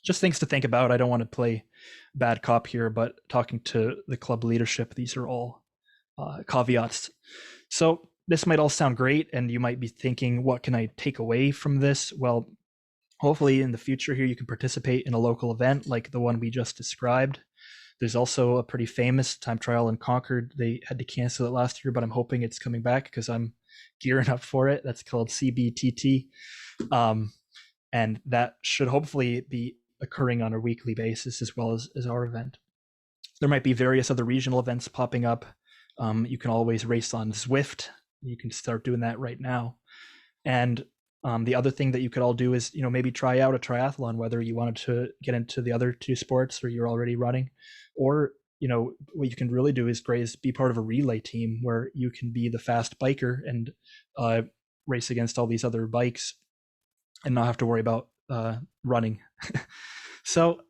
just things to think about. I don't want to play bad cop here, but talking to the club leadership, these are all caveats. So this might all sound great, and you might be thinking, what can I take away from this? Well, hopefully in the future here, you can participate in a local event like the one we just described. There's also a pretty famous time trial in Concord. They had to cancel it last year, but I'm hoping it's coming back because I'm gearing up for it. That's called CBTT. And that should hopefully be occurring on a weekly basis as well as our event. There might be various other regional events popping up. You can always race on Zwift. You can start doing that right now. And the other thing that you could all do is, maybe try out a triathlon, whether you wanted to get into the other two sports or you're already running, or, what you can really do is be part of a relay team where you can be the fast biker and race against all these other bikes and not have to worry about running. So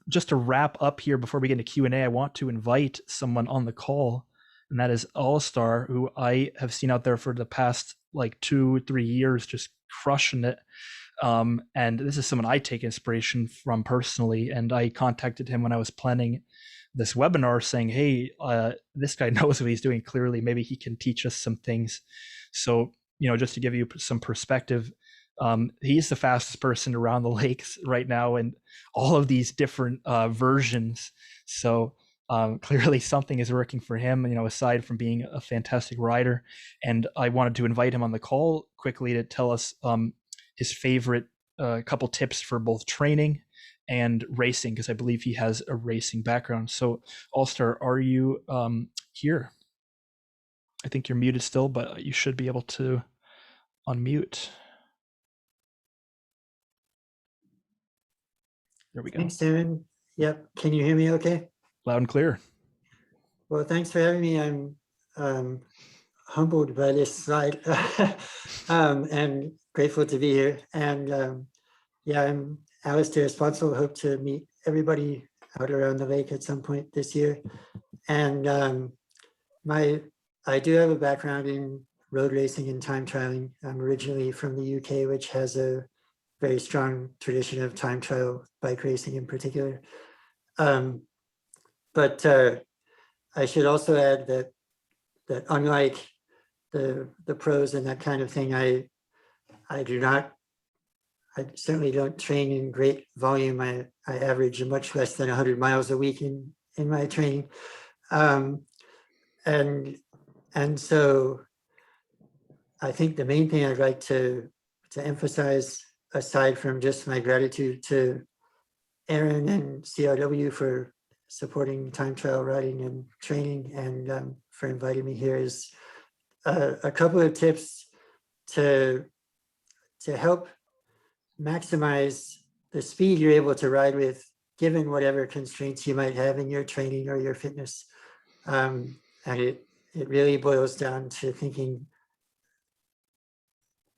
just to wrap up here before we get into Q&A, I want to invite someone on the call, and that is Alistair, who I have seen out there for the past like 2-3 years, just crushing it. And this is someone I take inspiration from personally. And I contacted him when I was planning this webinar saying, hey, this guy knows what he's doing. Clearly, maybe he can teach us some things. So, just to give you some perspective, he's the fastest person around the lakes right now in all of these different versions. So clearly something is working for him, aside from being a fantastic rider. And I wanted to invite him on the call quickly to tell us his favorite couple tips for both training and racing, because I believe he has a racing background. So Alistair, are you here? I think you're muted still, but you should be able to unmute. There we go. Thanks, Aaron. Yep. Can you hear me okay? Loud and clear. Well, thanks for having me. I'm humbled by this slide and grateful to be here. And yeah, I'm Alistair S. Hope to meet everybody out around the lake at some point this year. And I do have a background in road racing and time trialing. I'm originally from the UK, which has a very strong tradition of time trial bike racing in particular. But I should also add that unlike the pros and that kind of thing, I certainly don't train in great volume. I average much less than 100 miles a week in my training. And so I think the main thing I'd like to emphasize, aside from just my gratitude to Aaron and CRW for supporting time trial riding and training, and for inviting me here, is a couple of tips to help maximize the speed you're able to ride with, given whatever constraints you might have in your training or your fitness. And it really boils down to thinking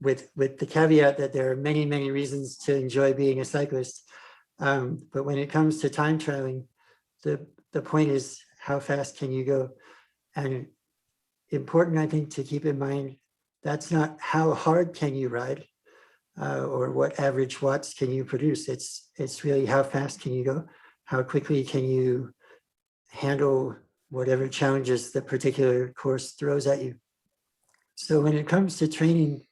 with the caveat that there are many, many reasons to enjoy being a cyclist. But when it comes to time trialing, the point is, how fast can you go? And important, I think, to keep in mind, that's not how hard can you ride. or what average watts can you produce. It's really how fast can you go, how quickly can you handle whatever challenges the particular course throws at you. So when it comes to training,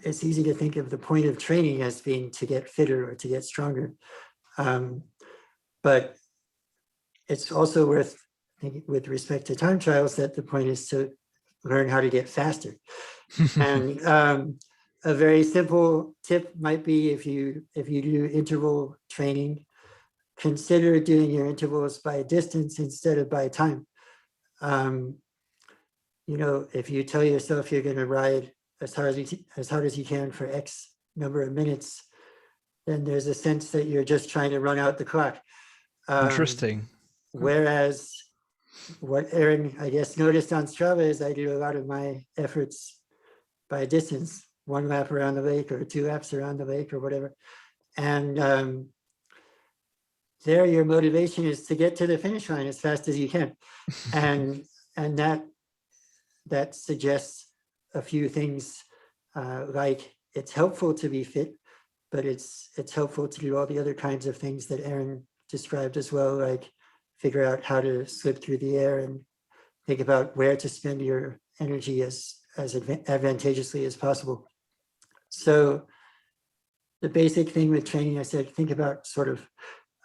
it's easy to think of the point of training as being to get fitter or to get stronger. But it's also worth thinking with respect to time trials that the point is to learn how to get faster. And a very simple tip might be if you do interval training, consider doing your intervals by distance instead of by time. You know, if you tell yourself you're going to ride as hard as you can for X number of minutes, then there's a sense that you're just trying to run out the clock. Interesting. Whereas what Aaron, I guess, noticed on Strava is I do a lot of my efforts by distance, 1 lap around the lake or 2 laps around the lake or whatever. And there your motivation is to get to the finish line as fast as you can. And that suggests a few things, like it's helpful to be fit, but it's helpful to do all the other kinds of things that Aaron described as well, like figure out how to slip through the air and think about where to spend your energy as advantageously as possible. So the basic thing with training, I said, think about sort of,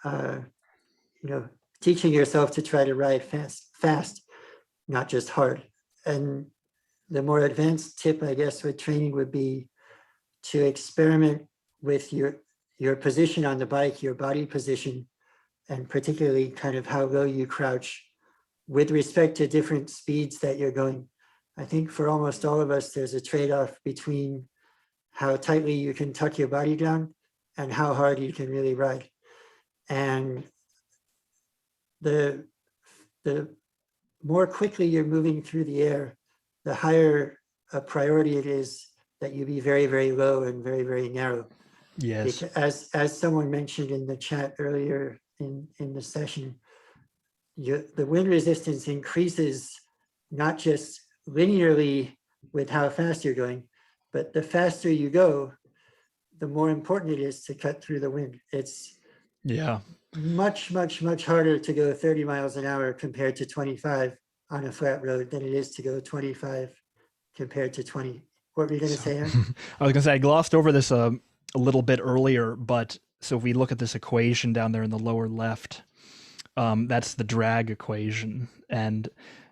you know, teaching yourself to try to ride fast, not just hard. And the more advanced tip, I guess, with training would be to experiment with your position on the bike, your body position, and particularly kind of how low you crouch with respect to different speeds that you're going. I think for almost all of us, there's a trade-off between how tightly you can tuck your body down and how hard you can really ride. And the more quickly you're moving through the air, the higher a priority it is that you be very, very low and very, very narrow. Yes. Because as someone mentioned in the chat earlier in the session, the wind resistance increases not just linearly with how fast you're going, but the faster you go, the more important it is to cut through the wind. It's much, much, much harder to go 30 miles an hour compared to 25 on a flat road than it is to go 25 compared to 20. What were you going to say, Aaron? I was going to say, I glossed over this a little bit earlier, but so if we look at this equation down there in the lower left, that's the drag equation. And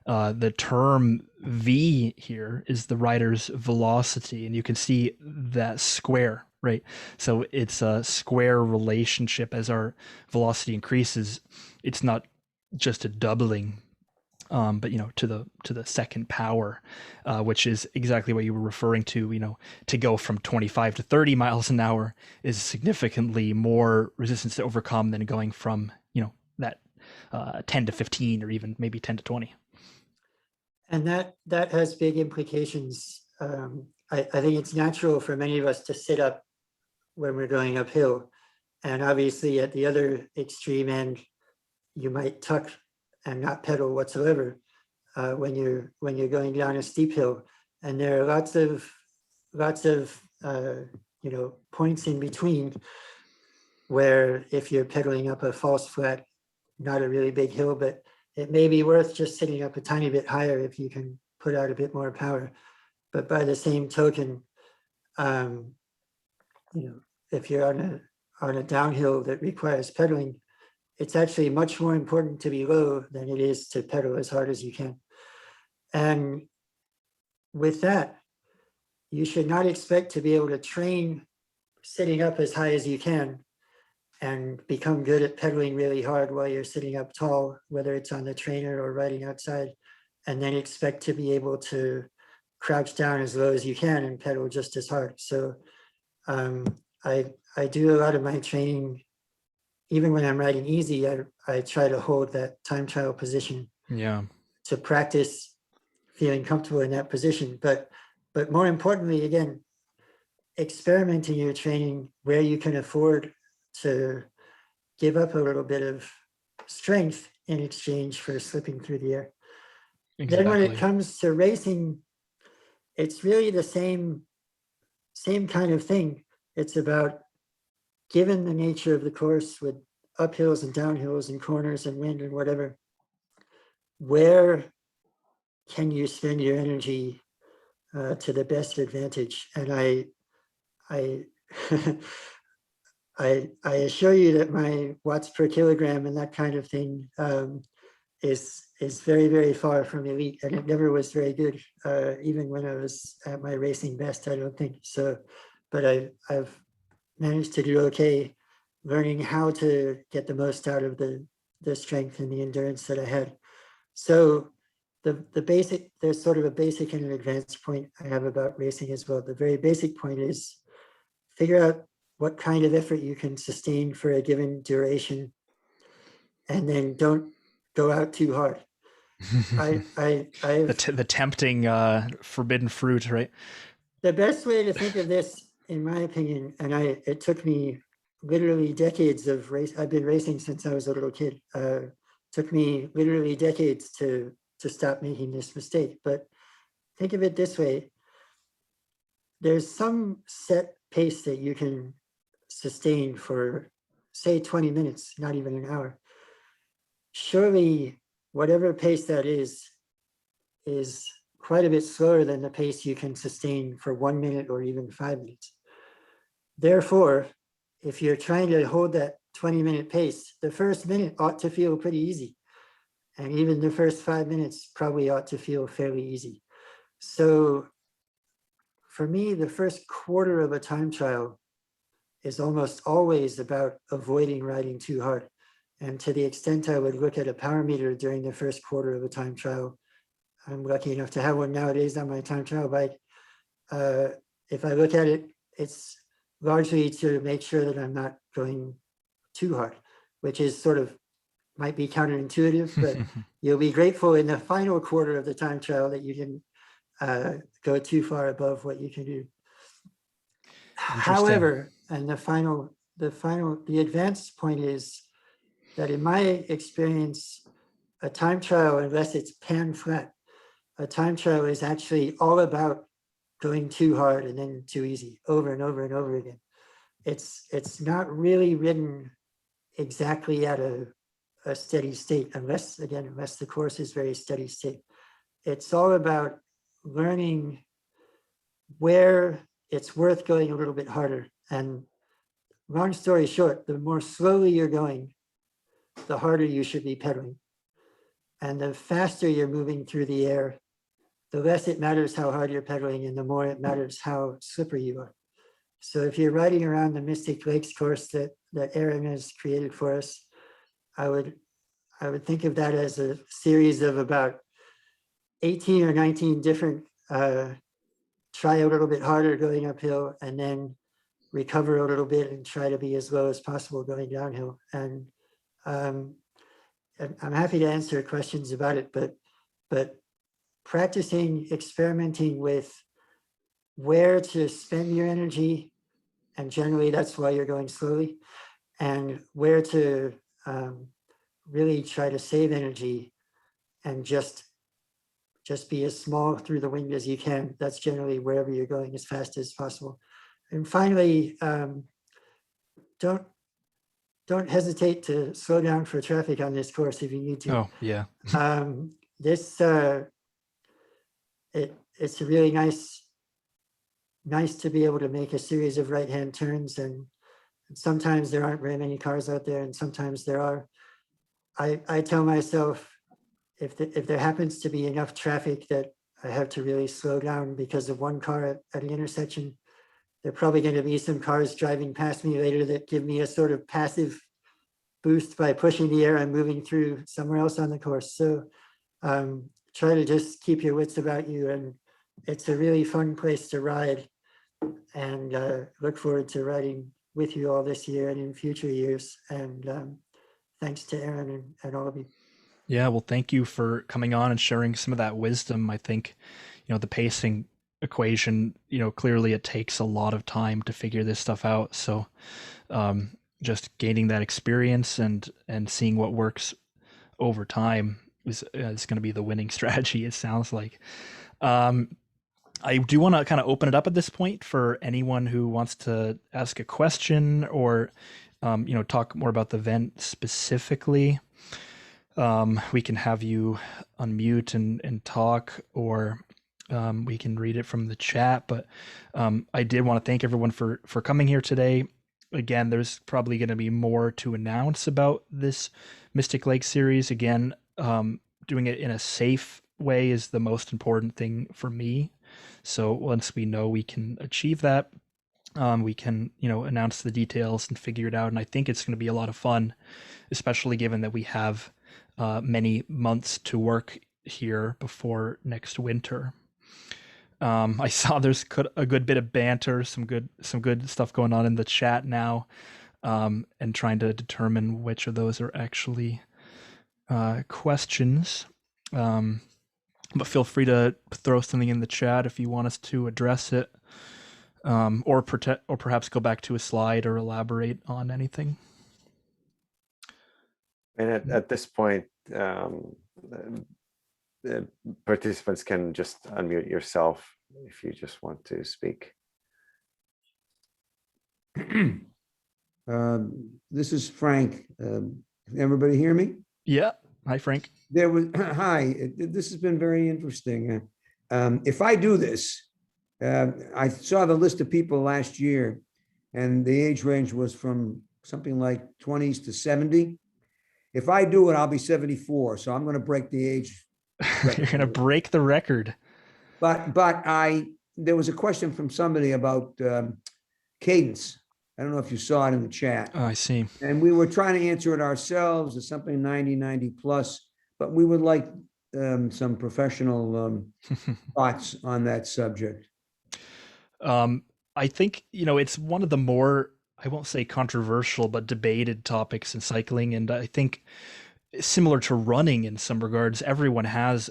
the term V here is the rider's velocity. And you can see that square, right? So it's a square relationship. As our velocity increases, it's not just a doubling, but you know, to the second power, which is exactly what you were referring to. You know, to go from 25 to 30 miles an hour is significantly more resistance to overcome than going from, you know, that 10 to 15 or even maybe 10 to 20. And that has big implications. I think it's natural for many of us to sit up when we're going uphill. And obviously at the other extreme end, you might tuck and not pedal whatsoever when you're going down a steep hill. And there are lots of you know, points in between where if you're pedaling up a false flat, not a really big hill, but it may be worth just sitting up a tiny bit higher if you can put out a bit more power. But by the same token, you know, if you're on a downhill that requires pedaling, it's actually much more important to be low than it is to pedal as hard as you can. And with that, you should not expect to be able to train sitting up as high as you can and become good at pedaling really hard while you're sitting up tall, whether it's on the trainer or riding outside, and then expect to be able to crouch down as low as you can and pedal just as hard. So I do a lot of my training, even when I'm riding easy, I try to hold that time trial position to practice feeling comfortable in that position. But more importantly, again, experiment in your training where you can afford to give up a little bit of strength in exchange for slipping through the air. Exactly. Then when it comes to racing, it's really the same same kind of thing. It's about, given the nature of the course with uphills and downhills and corners and wind and whatever, where can you spend your energy to the best advantage? And I I assure you that my watts per kilogram and that kind of thing is very, very far from elite, and it never was very good, even when I was at my racing best, I don't think so. But I've managed to do okay learning how to get the most out of the strength and the endurance that I had. So the basic, there's sort of a basic and an advanced point I have about racing as well. The very basic point is figure out what kind of effort you can sustain for a given duration, and then don't go out too hard. The tempting forbidden fruit, right? The best way to think of this, in my opinion, and it took me literally decades of race. I've been racing since I was a little kid. Took me literally decades to stop making this mistake. But think of it this way: there's some set pace that you can sustain for, say, 20 minutes, not even an hour. Surely, whatever pace that is quite a bit slower than the pace you can sustain for 1 minute or even 5 minutes. Therefore, if you're trying to hold that 20-minute pace, the first minute ought to feel pretty easy. And even the first 5 minutes probably ought to feel fairly easy. So for me, the first quarter of a time trial is almost always about avoiding riding too hard. And to the extent I would look at a power meter during the first quarter of a time trial, I'm lucky enough to have one nowadays on my time trial bike. If I look at it, it's largely to make sure that I'm not going too hard, which is sort of, might be counterintuitive, but you'll be grateful in the final quarter of the time trial that you didn't go too far above what you can do. However, and the advanced point is that in my experience, a time trial, unless it's pan flat, a time trial is actually all about going too hard and then too easy over and over and over again. It's not really written exactly at a steady state, unless the course is very steady state. It's all about learning where it's worth going a little bit harder. And long story short, the more slowly you're going, the harder you should be pedaling. And the faster you're moving through the air, the less it matters how hard you're pedaling, and the more it matters how slippery you are. So if you're riding around the Mystic Lakes course that Aaron has created for us, I would think of that as a series of about 18 or 19 different try a little bit harder going uphill, and then recover a little bit and try to be as low as possible going downhill. And I'm happy to answer questions about it, but practicing, experimenting with where to spend your energy, and generally that's why you're going slowly, and where to really try to save energy and just be as small through the wind as you can. That's generally wherever you're going as fast as possible. And finally, don't hesitate to slow down for traffic on this course if you need to. Oh, yeah. It's a really nice to be able to make a series of right-hand turns, and sometimes there aren't very many cars out there, and sometimes there are. I tell myself, if there happens to be enough traffic that I have to really slow down because of one car at an intersection, there are probably going to be some cars driving past me later that give me a sort of passive boost by pushing the air I'm moving through somewhere else on the course. So try to just keep your wits about you, and it's a really fun place to ride, and look forward to riding with you all this year and in future years. And thanks to Aaron and all of you. Yeah, well, thank you for coming on and sharing some of that wisdom. I think, the pacing equation, clearly it takes a lot of time to figure this stuff out. So just gaining that experience and seeing what works over time is going to be the winning strategy, it sounds like. I do want to kind of open it up at this point for anyone who wants to ask a question or, talk more about the event specifically. We can have you unmute and talk, or we can read it from the chat. But I did want to thank everyone for coming here today. Again, there's probably going to be more to announce about this Mystic Lake series. Again, doing it in a safe way is the most important thing for me. So once we know we can achieve that, we can, announce the details and figure it out. And I think it's going to be a lot of fun, especially given that we have many months to work here before next winter. I saw there's a good bit of banter, some good stuff going on in the chat now, and trying to determine which of those are actually questions. But feel free to throw something in the chat if you want us to address it, or perhaps go back to a slide or elaborate on anything. And at this point, the participants can just unmute yourself if you just want to speak. This is Frank. Everybody hear me? Yeah. Hi, Frank. Hi. This has been very interesting. If I do this, I saw the list of people last year, and the age range was from something like 20s to 70. If I do it, I'll be 74. So I'm going to break the age. You're going to break the record. But there was a question from somebody about cadence. I don't know if you saw it in the chat. Oh, I see. And we were trying to answer it ourselves as something 90 plus, but we would like some professional thoughts on that subject. I think, it's one of the more, I won't say controversial, but debated topics in cycling. And I think similar to running in some regards, everyone has,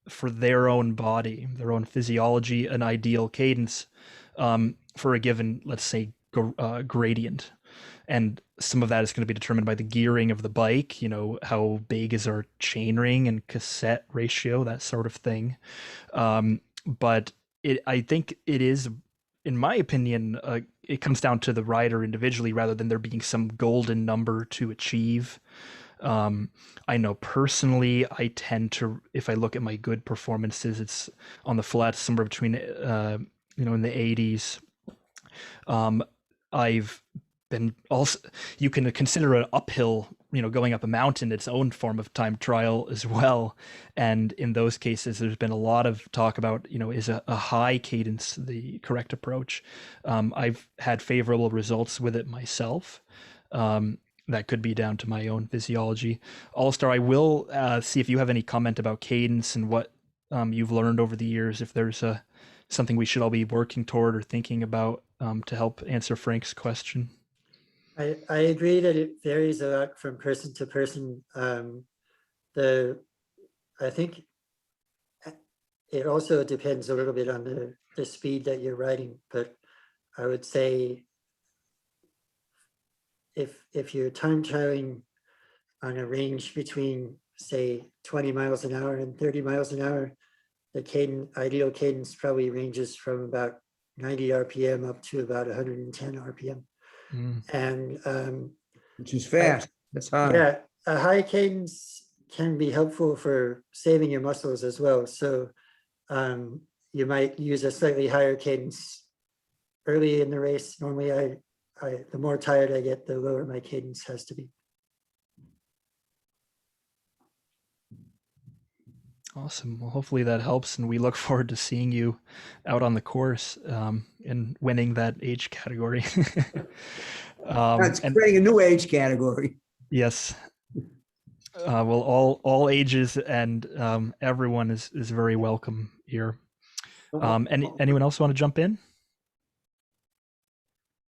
for their own body, their own physiology, an ideal cadence for a given, let's say, gradient. And some of that is going to be determined by the gearing of the bike, how big is our chainring and cassette ratio, that sort of thing. But I think it is, in my opinion, it comes down to the rider individually rather than there being some golden number to achieve. I know personally, I tend to, if I look at my good performances, it's on the flat somewhere between, in the 80s. I've been also, you can consider an uphill, going up a mountain, its own form of time trial as well. And in those cases, there's been a lot of talk about, is a high cadence the correct approach? I've had favorable results with it myself. That could be down to my own physiology. Alistair, I will see if you have any comment about cadence and what you've learned over the years, if there's something we should all be working toward or thinking about to help answer Frank's question. I agree that it varies a lot from person to person. I think it also depends a little bit on the speed that you're riding, but I would say if you're time trialing on a range between, say, 20 miles an hour and 30 miles an hour, the ideal cadence probably ranges from about 90 RPM up to about 110 RPM. And which is fast. That's high. Yeah, a high cadence can be helpful for saving your muscles as well. So you might use a slightly higher cadence early in the race. Normally, the more tired I get, the lower my cadence has to be. Awesome. Well, hopefully that helps, and we look forward to seeing you out on the course and winning that age category. It's creating a new age category. Yes. Well, all ages and everyone is very welcome here. Anyone else want to jump in?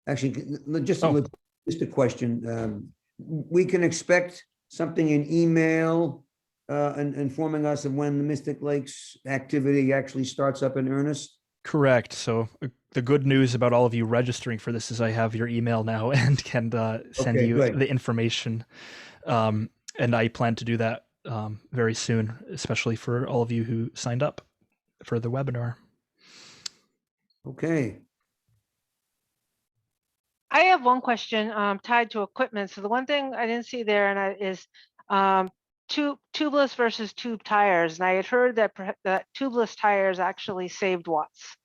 Actually, just a question. We can expect something in email informing us of when the Mystic Lakes activity actually starts up in earnest? Correct. So the good news about all of you registering for this is I have your email now and can send you the information. And I plan to do that very soon, especially for all of you who signed up for the webinar. Okay. I have one question tied to equipment. So the one thing I didn't see there is tubeless versus tube tires. And I had heard that that tubeless tires actually saved watts.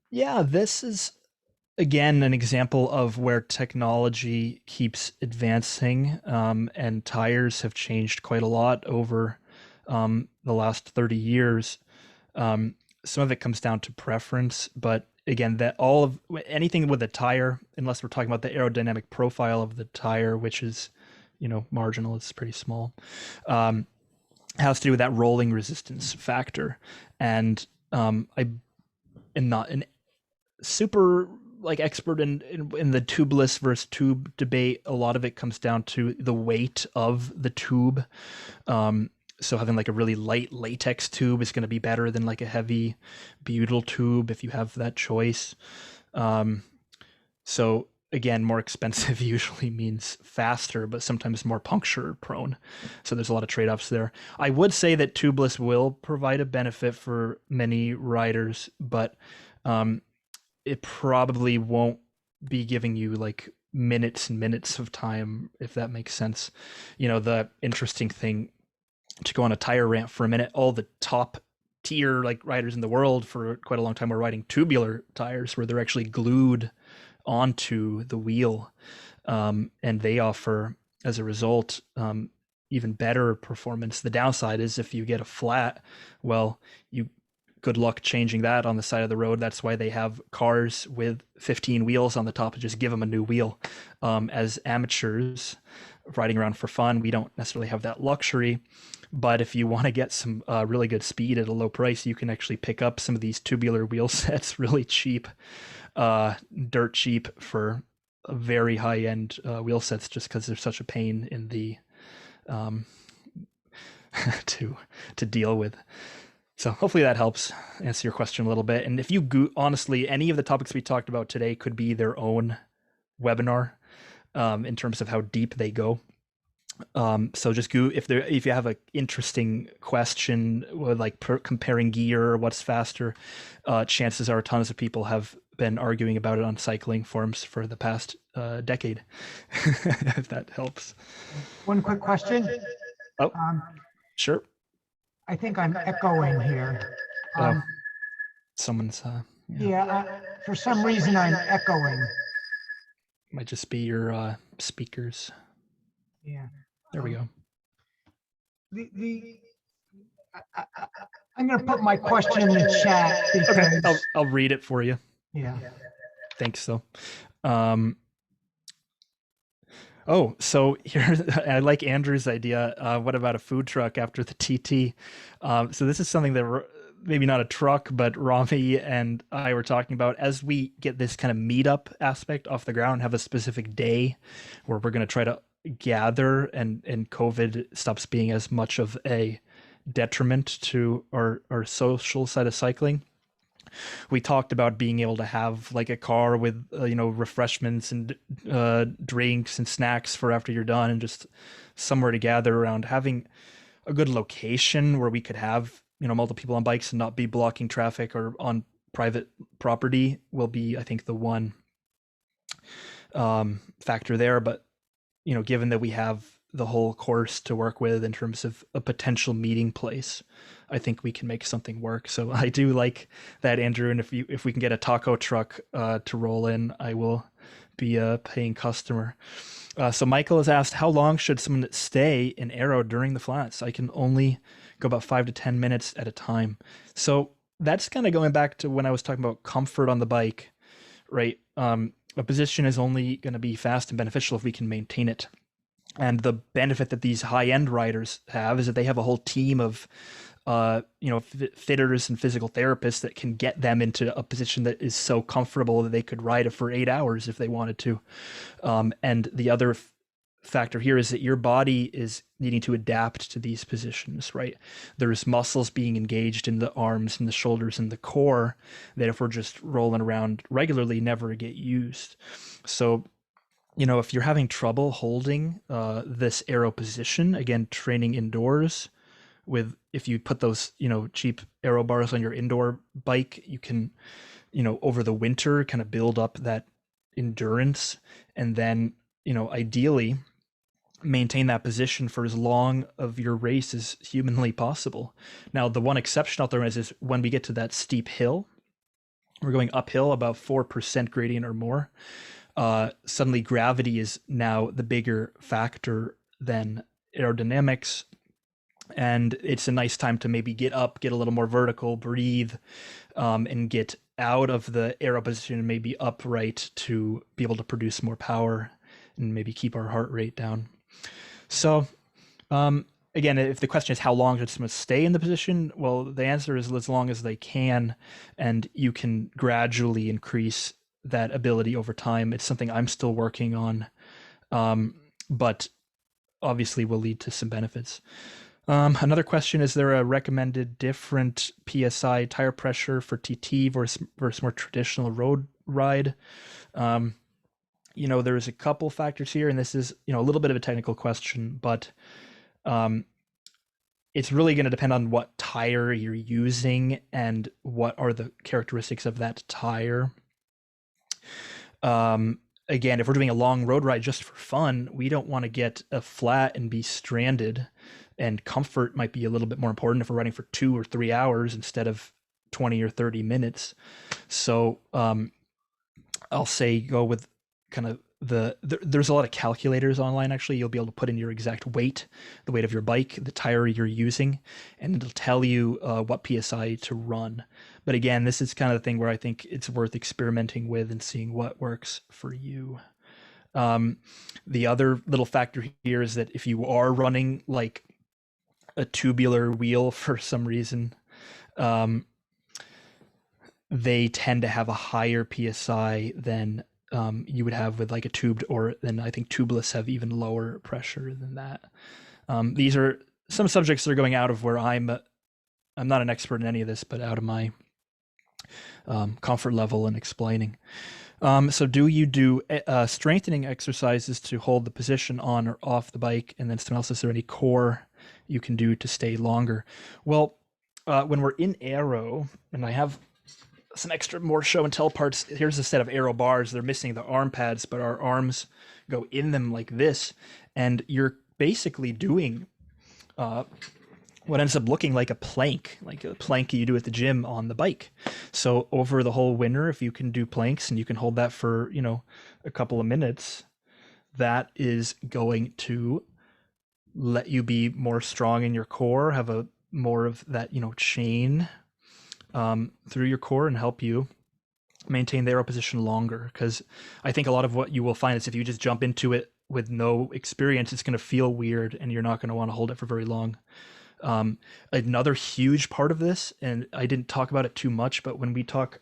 Yeah, this is again an example of where technology keeps advancing, and tires have changed quite a lot over the last 30 years. Some of it comes down to preference, but again, that all of anything with a tire, unless we're talking about the aerodynamic profile of the tire, which is, marginal, it's pretty small, has to do with that rolling resistance factor. And I am not an super expert in the tubeless versus tube debate. A lot of it comes down to the weight of the tube. So having a really light latex tube is going to be better than a heavy butyl tube if you have that choice. So again, more expensive usually means faster, but sometimes more puncture prone. So there's a lot of trade-offs there. I would say that tubeless will provide a benefit for many riders, but it probably won't be giving you minutes and minutes of time, if that makes sense. The interesting thing, to go on a tire rant for a minute, all the top tier riders in the world for quite a long time were riding tubular tires where they're actually glued onto the wheel, and they offer, as a result, even better performance. The downside is if you get a flat, well, good luck changing that on the side of the road. That's why they have cars with 15 wheels on the top and just give them a new wheel. As amateurs riding around for fun, we don't necessarily have that luxury. But if you want to get some really good speed at a low price, you can actually pick up some of these tubular wheel sets really cheap, dirt cheap for very high-end wheel sets, just because they're such a pain in the to deal with. So hopefully that helps answer your question a little bit. And if you honestly, any of the topics we talked about today could be their own webinar in terms of how deep they go. So just if you have an interesting question with comparing gear or what's faster, chances are tons of people have been arguing about it on cycling forums for the past decade. If that helps. One quick question. Oh, sure. I think I'm echoing here. Someone's For some reason I'm echoing. might just be your speakers. Yeah. There we go. I'm going to put my question in the chat because Okay, I'll read it for you. yeah. Thanks though. So here, I like Andrew's idea. What about a food truck after the TT? So this is something that maybe not a truck, but Rami and I were talking about as we get this kind of meetup aspect off the ground, have a specific day where we're going to try to gather and COVID stops being as much of a detriment to our social side of cycling. We talked about being able to have a car with refreshments and drinks and snacks for after you're done, and just somewhere to gather around. Having a good location where we could have multiple people on bikes and not be blocking traffic or on private property will be, I think, the one factor there. But given that we have the whole course to work with in terms of a potential meeting place, I think we can make something work. So I do like that, Andrew. And if we can get a taco truck to roll in, I will be a paying customer. So Michael has asked, how long should someone stay in Aero during the flats? I can only go about 5 to 10 minutes at a time. So that's kind of going back to when I was talking about comfort on the bike, right? A position is only going to be fast and beneficial if we can maintain it. And the benefit that these high-end riders have is that they have a whole team of fitters and physical therapists that can get them into a position that is so comfortable that they could ride it for 8 hours if they wanted to. And the other factor here is that your body is needing to adapt to these positions, right? There's muscles being engaged in the arms and the shoulders and the core that if we're just rolling around regularly, never get used. So, if you're having trouble holding this aero position, again, training indoors with if you put those, cheap aero bars on your indoor bike, you can, over the winter kind of build up that endurance, and then, ideally maintain that position for as long of your race as humanly possible. Now, the one exception out there is when we get to that steep hill, we're going uphill about 4% gradient or more. Suddenly gravity is now the bigger factor than aerodynamics. And it's a nice time to maybe get up, get a little more vertical, breathe, and get out of the aero position and maybe upright to be able to produce more power and maybe keep our heart rate down. So, again, if the question is how long does someone stay in the position, well, the answer is as long as they can, and you can gradually increase that ability over time. It's something I'm still working on, but obviously will lead to some benefits. Another question, is there a recommended different PSI tire pressure for TT versus more traditional road ride? There's a couple factors here, and this is, a little bit of a technical question, but it's really going to depend on what tire you're using and what are the characteristics of that tire. Again, if we're doing a long road ride just for fun, we don't want to get a flat and be stranded, and comfort might be a little bit more important if we're riding for 2 or 3 hours instead of 20 or 30 minutes. So I'll say go with kind of there's a lot of calculators online. Actually, you'll be able to put in your exact weight, the weight of your bike, the tire you're using, and it'll tell you what PSI to run. But again, this is kind of the thing where I think it's worth experimenting with and seeing what works for you. The other little factor here is that if you are running like a tubular wheel for some reason, they tend to have a higher PSI than you would have with like a tubed, or then I think tubeless have even lower pressure than that. These are some subjects that are going out of where I'm not an expert in any of this, but out of my comfort level in explaining. So do you do strengthening exercises to hold the position on or off the bike? And then someone else, is there any core you can do to stay longer? Well, when we're in aero, and I have some extra more show and tell parts. Here's a set of aero bars. They're missing the arm pads, but our arms go in them like this. And you're basically doing what ends up looking like a plank you do at the gym on the bike. So over the whole winter, if you can do planks and you can hold that for, a couple of minutes, that is going to let you be more strong in your core, have a more of that, chain through your core, and help you maintain the aero position longer. Because I think a lot of what you will find is if you just jump into it with no experience, it's going to feel weird and you're not going to want to hold it for very long. Another huge part of this, and I didn't talk about it too much, but when we talk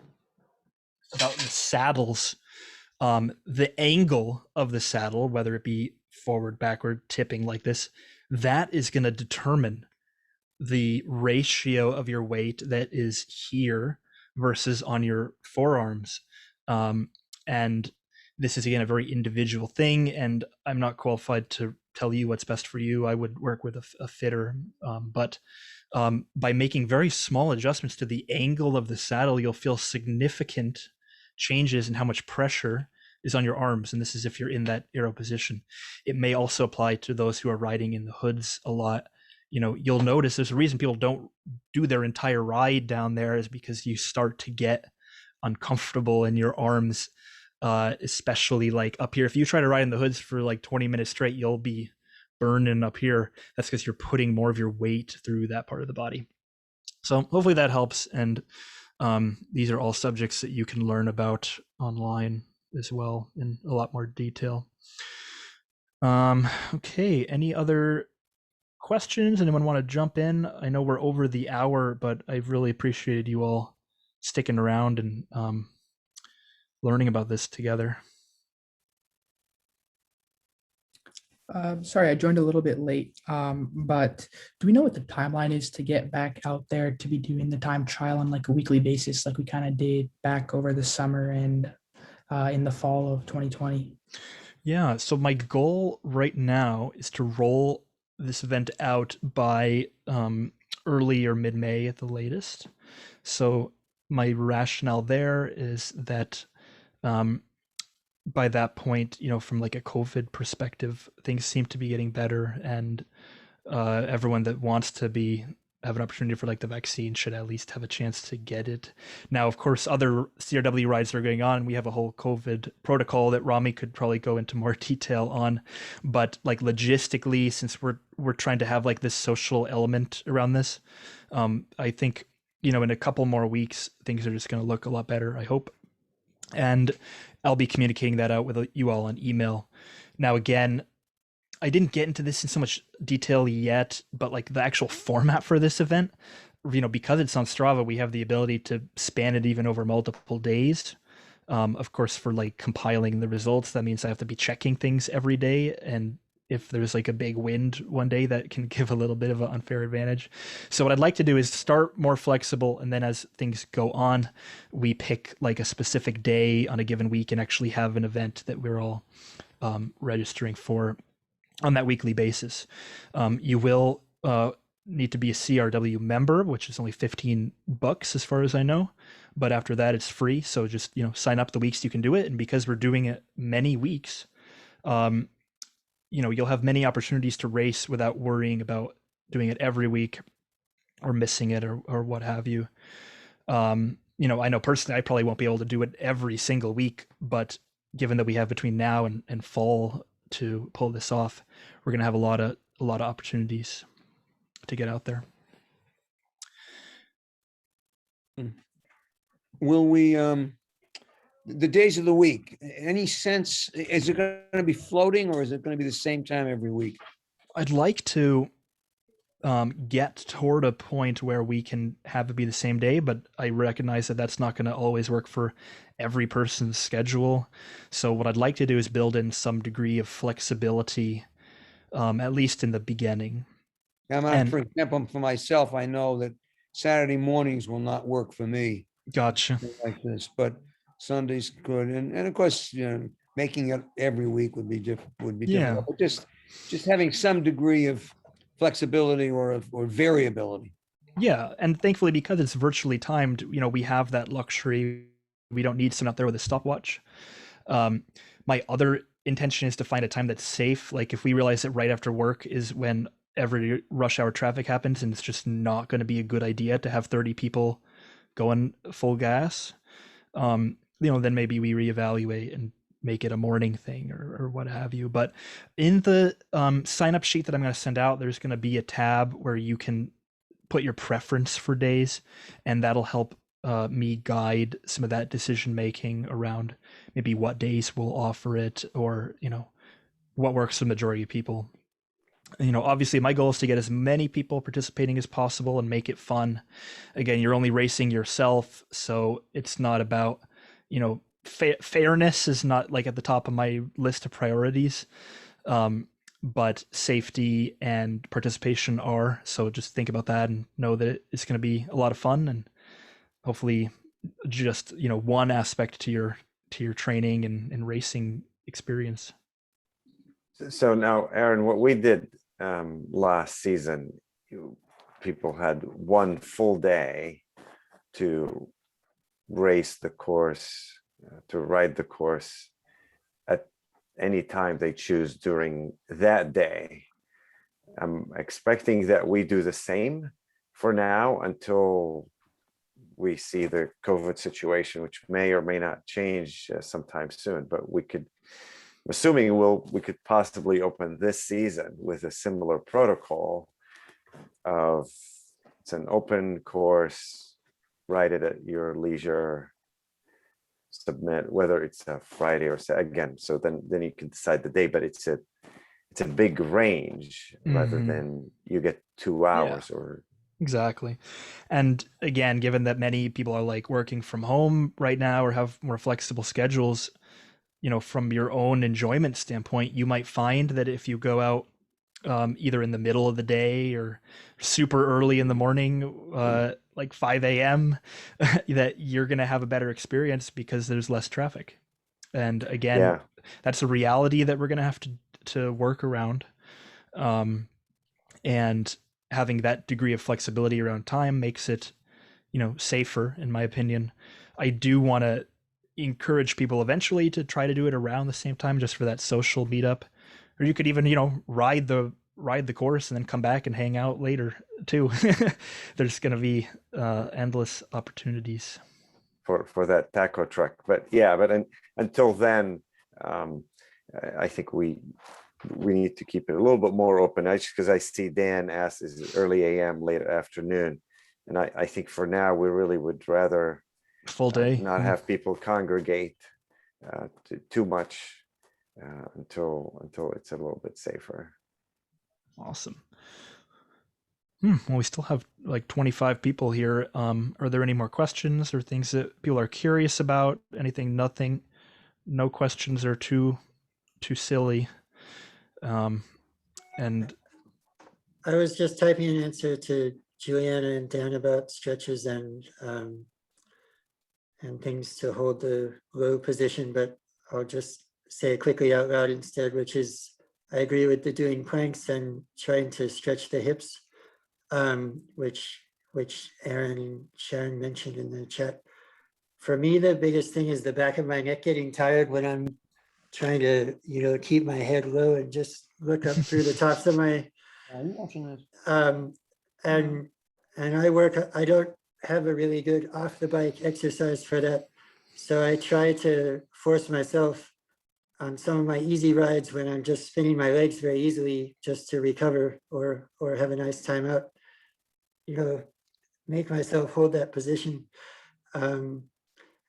about the saddles, the angle of the saddle, whether it be forward, backward, tipping like this, that is going to determine the ratio of your weight that is here versus on your forearms. And this is, again, a very individual thing, and I'm not qualified to tell you what's best for you. I would work with a fitter, but by making very small adjustments to the angle of the saddle, you'll feel significant changes in how much pressure is on your arms. And this is if you're in that aero position. It may also apply to those who are riding in the hoods a lot. You'll notice there's a reason people don't do their entire ride down there, is because you start to get uncomfortable in your arms, especially like up here. If you try to ride in the hoods for like 20 minutes straight, you'll be burning up here. That's because you're putting more of your weight through that part of the body. So hopefully that helps. And these are all subjects that you can learn about online as well in a lot more detail. Okay, any other questions? Anyone want to jump in? I know we're over the hour, but I've really appreciated you all sticking around and learning about this together. Sorry, I joined a little bit late, but do we know what the timeline is to get back out there to be doing the time trial on like a weekly basis, like we kind of did back over the summer and in the fall of 2020? Yeah, so my goal right now is to roll this event out by early or mid-May at the latest. So my rationale there is that by that point, from like a COVID perspective, things seem to be getting better, and everyone that wants to have an opportunity for like the vaccine should at least have a chance to get it. Now, of course, other CRW rides are going on. We have a whole COVID protocol that Rami could probably go into more detail on, but like logistically, since we're trying to have like this social element around this, I think in a couple more weeks things are just going to look a lot better, I hope, and I'll be communicating that out with you all on email. Now, again, I didn't get into this in so much detail yet, but like the actual format for this event, because it's on Strava, we have the ability to span it even over multiple days. Of course, for like compiling the results, that means I have to be checking things every day. And if there's like a big wind one day, that can give a little bit of an unfair advantage. So what I'd like to do is start more flexible. And then as things go on, we pick like a specific day on a given week and actually have an event that we're all registering for on that weekly basis. You will need to be a CRW member, which is only $15 as far as I know. But after that, it's free. So just, sign up the weeks you can do it. And because we're doing it many weeks, you'll have many opportunities to race without worrying about doing it every week or missing it or what have you. I know personally, I probably won't be able to do it every single week, but given that we have between now and fall to pull this off, we're going to have a lot of opportunities to get out there. Will we, the days of the week, any sense, is it going to be floating or is it going to be the same time every week? I'd like to get toward a point where we can have it be the same day, but I recognize that that's not going to always work for every person's schedule. So what I'd like to do is build in some degree of flexibility, at least in the beginning. For example, for myself, I know that Saturday mornings will not work for me Gotcha. like this, but Sundays could. And of course, making it every week would be difficult. But just having some degree of flexibility or variability. Yeah, and thankfully, because it's virtually timed, we have that luxury. We don't need someone out there with a stopwatch. My other intention is to find a time that's safe. Like if we realize that right after work is when every rush hour traffic happens and it's just not going to be a good idea to have 30 people going full gas, then maybe we reevaluate and make it a morning thing or what have you. But in the sign up sheet that I'm going to send out, there's going to be a tab where you can put your preference for days, and that'll help me guide some of that decision making around maybe what days we'll offer it, or what works for the majority of people. Obviously my goal is to get as many people participating as possible and make it fun. Again, you're only racing yourself, so it's not about fairness is not like at the top of my list of priorities, but safety and participation are. So just think about that and know that it's going to be a lot of fun, and hopefully just one aspect to your training and racing experience. So now, Aaron, what we did last season, people had one full day to race the course, to ride the course at any time they choose during that day. I'm expecting that we do the same for now until we see the COVID situation, which may or may not change sometime soon, but we could, assuming we could possibly open this season with a similar protocol of it's an open course, ride it at your leisure, submit whether it's a Friday or again. So then you can decide the day, but it's a big range rather than you get 2 hours or. Exactly. And again, given that many people are like working from home right now or have more flexible schedules, from your own enjoyment standpoint, you might find that if you go out either in the middle of the day or super early in the morning, like 5 a.m., that you're going to have a better experience because there's less traffic. And again, that's a reality that we're going to have to work around. and having that degree of flexibility around time makes it, safer, in my opinion. I do want to encourage people eventually to try to do it around the same time, just for that social meetup. Or you could even, ride the course and then come back and hang out later too. There's going to be endless opportunities for that taco truck. But yeah, until then, I think we need to keep it a little bit more open. Just because I see Dan asks, is it early AM, late afternoon? And I think for now, we really would rather full day. not have people congregate too much until it's a little bit safer. Awesome. Well, we still have like 25 people here. Are there any more questions or things that people are curious about? Anything? Nothing? No questions are too silly. And I was just typing an answer to Juliana and Dan about stretches and things to hold the low position, but I'll just say it quickly out loud instead, which is I agree with the doing planks and trying to stretch the hips, which Aaron and Sharon mentioned in the chat. For me, the biggest thing is the back of my neck getting tired when I'm trying to, keep my head low and just look up through the tops of my, and I don't have a really good off the bike exercise for that. So I try to force myself on some of my easy rides when I'm just spinning my legs very easily just to recover or have a nice time out, make myself hold that position. And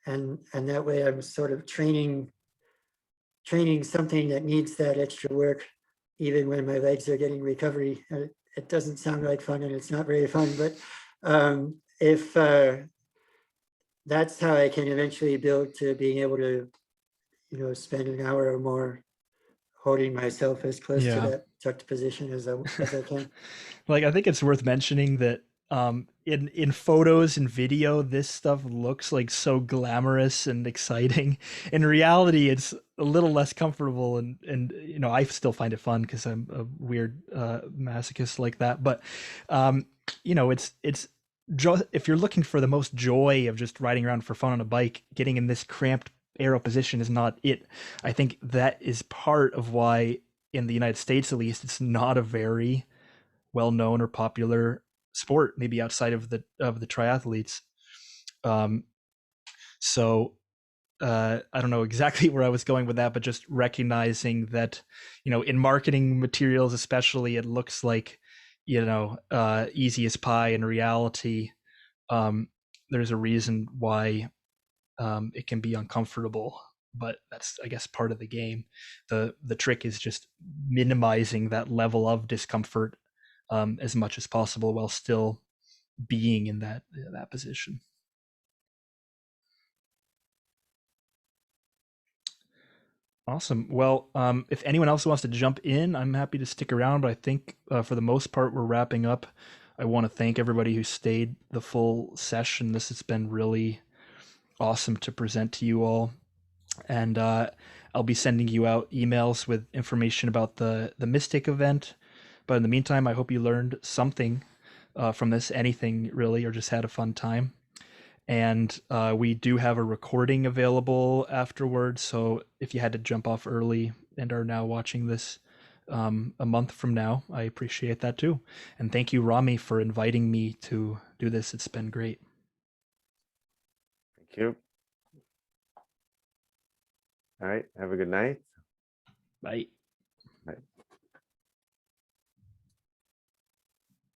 that way I'm sort of training something that needs that extra work, even when my legs are getting recovery. It doesn't sound like fun and it's not very fun, but if that's how I can eventually build to being able to, spend an hour or more holding myself as close to that tucked position as I can. Like, I think it's worth mentioning that in photos and video, this stuff looks like so glamorous and exciting. In reality, it's a little less comfortable, and I still find it fun because I'm a weird masochist like that. But it's if you're looking for the most joy of just riding around for fun on a bike, getting in this cramped aero position is not it. I think that is part of why, in the United States at least, it's not a very well-known or popular sport, maybe outside of the triathletes. So I don't know exactly where I was going with that, but just recognizing that, in marketing materials especially, it looks like, easy as pie. In reality, there's a reason why it can be uncomfortable, but that's, I guess, part of the game. The trick is just minimizing that level of discomfort as much as possible while still being in that position. Awesome. Well, if anyone else wants to jump in, I'm happy to stick around, but I think for the most part, we're wrapping up. I want to thank everybody who stayed the full session. This has been really awesome to present to you all. And I'll be sending you out emails with information about the Mystic event. But in the meantime, I hope you learned something from this, anything really, or just had a fun time. And we do have a recording available afterwards. So if you had to jump off early and are now watching this a month from now, I appreciate that too. And thank you, Rami, for inviting me to do this. It's been great. Thank you. All right. Have a good night. Bye. Bye.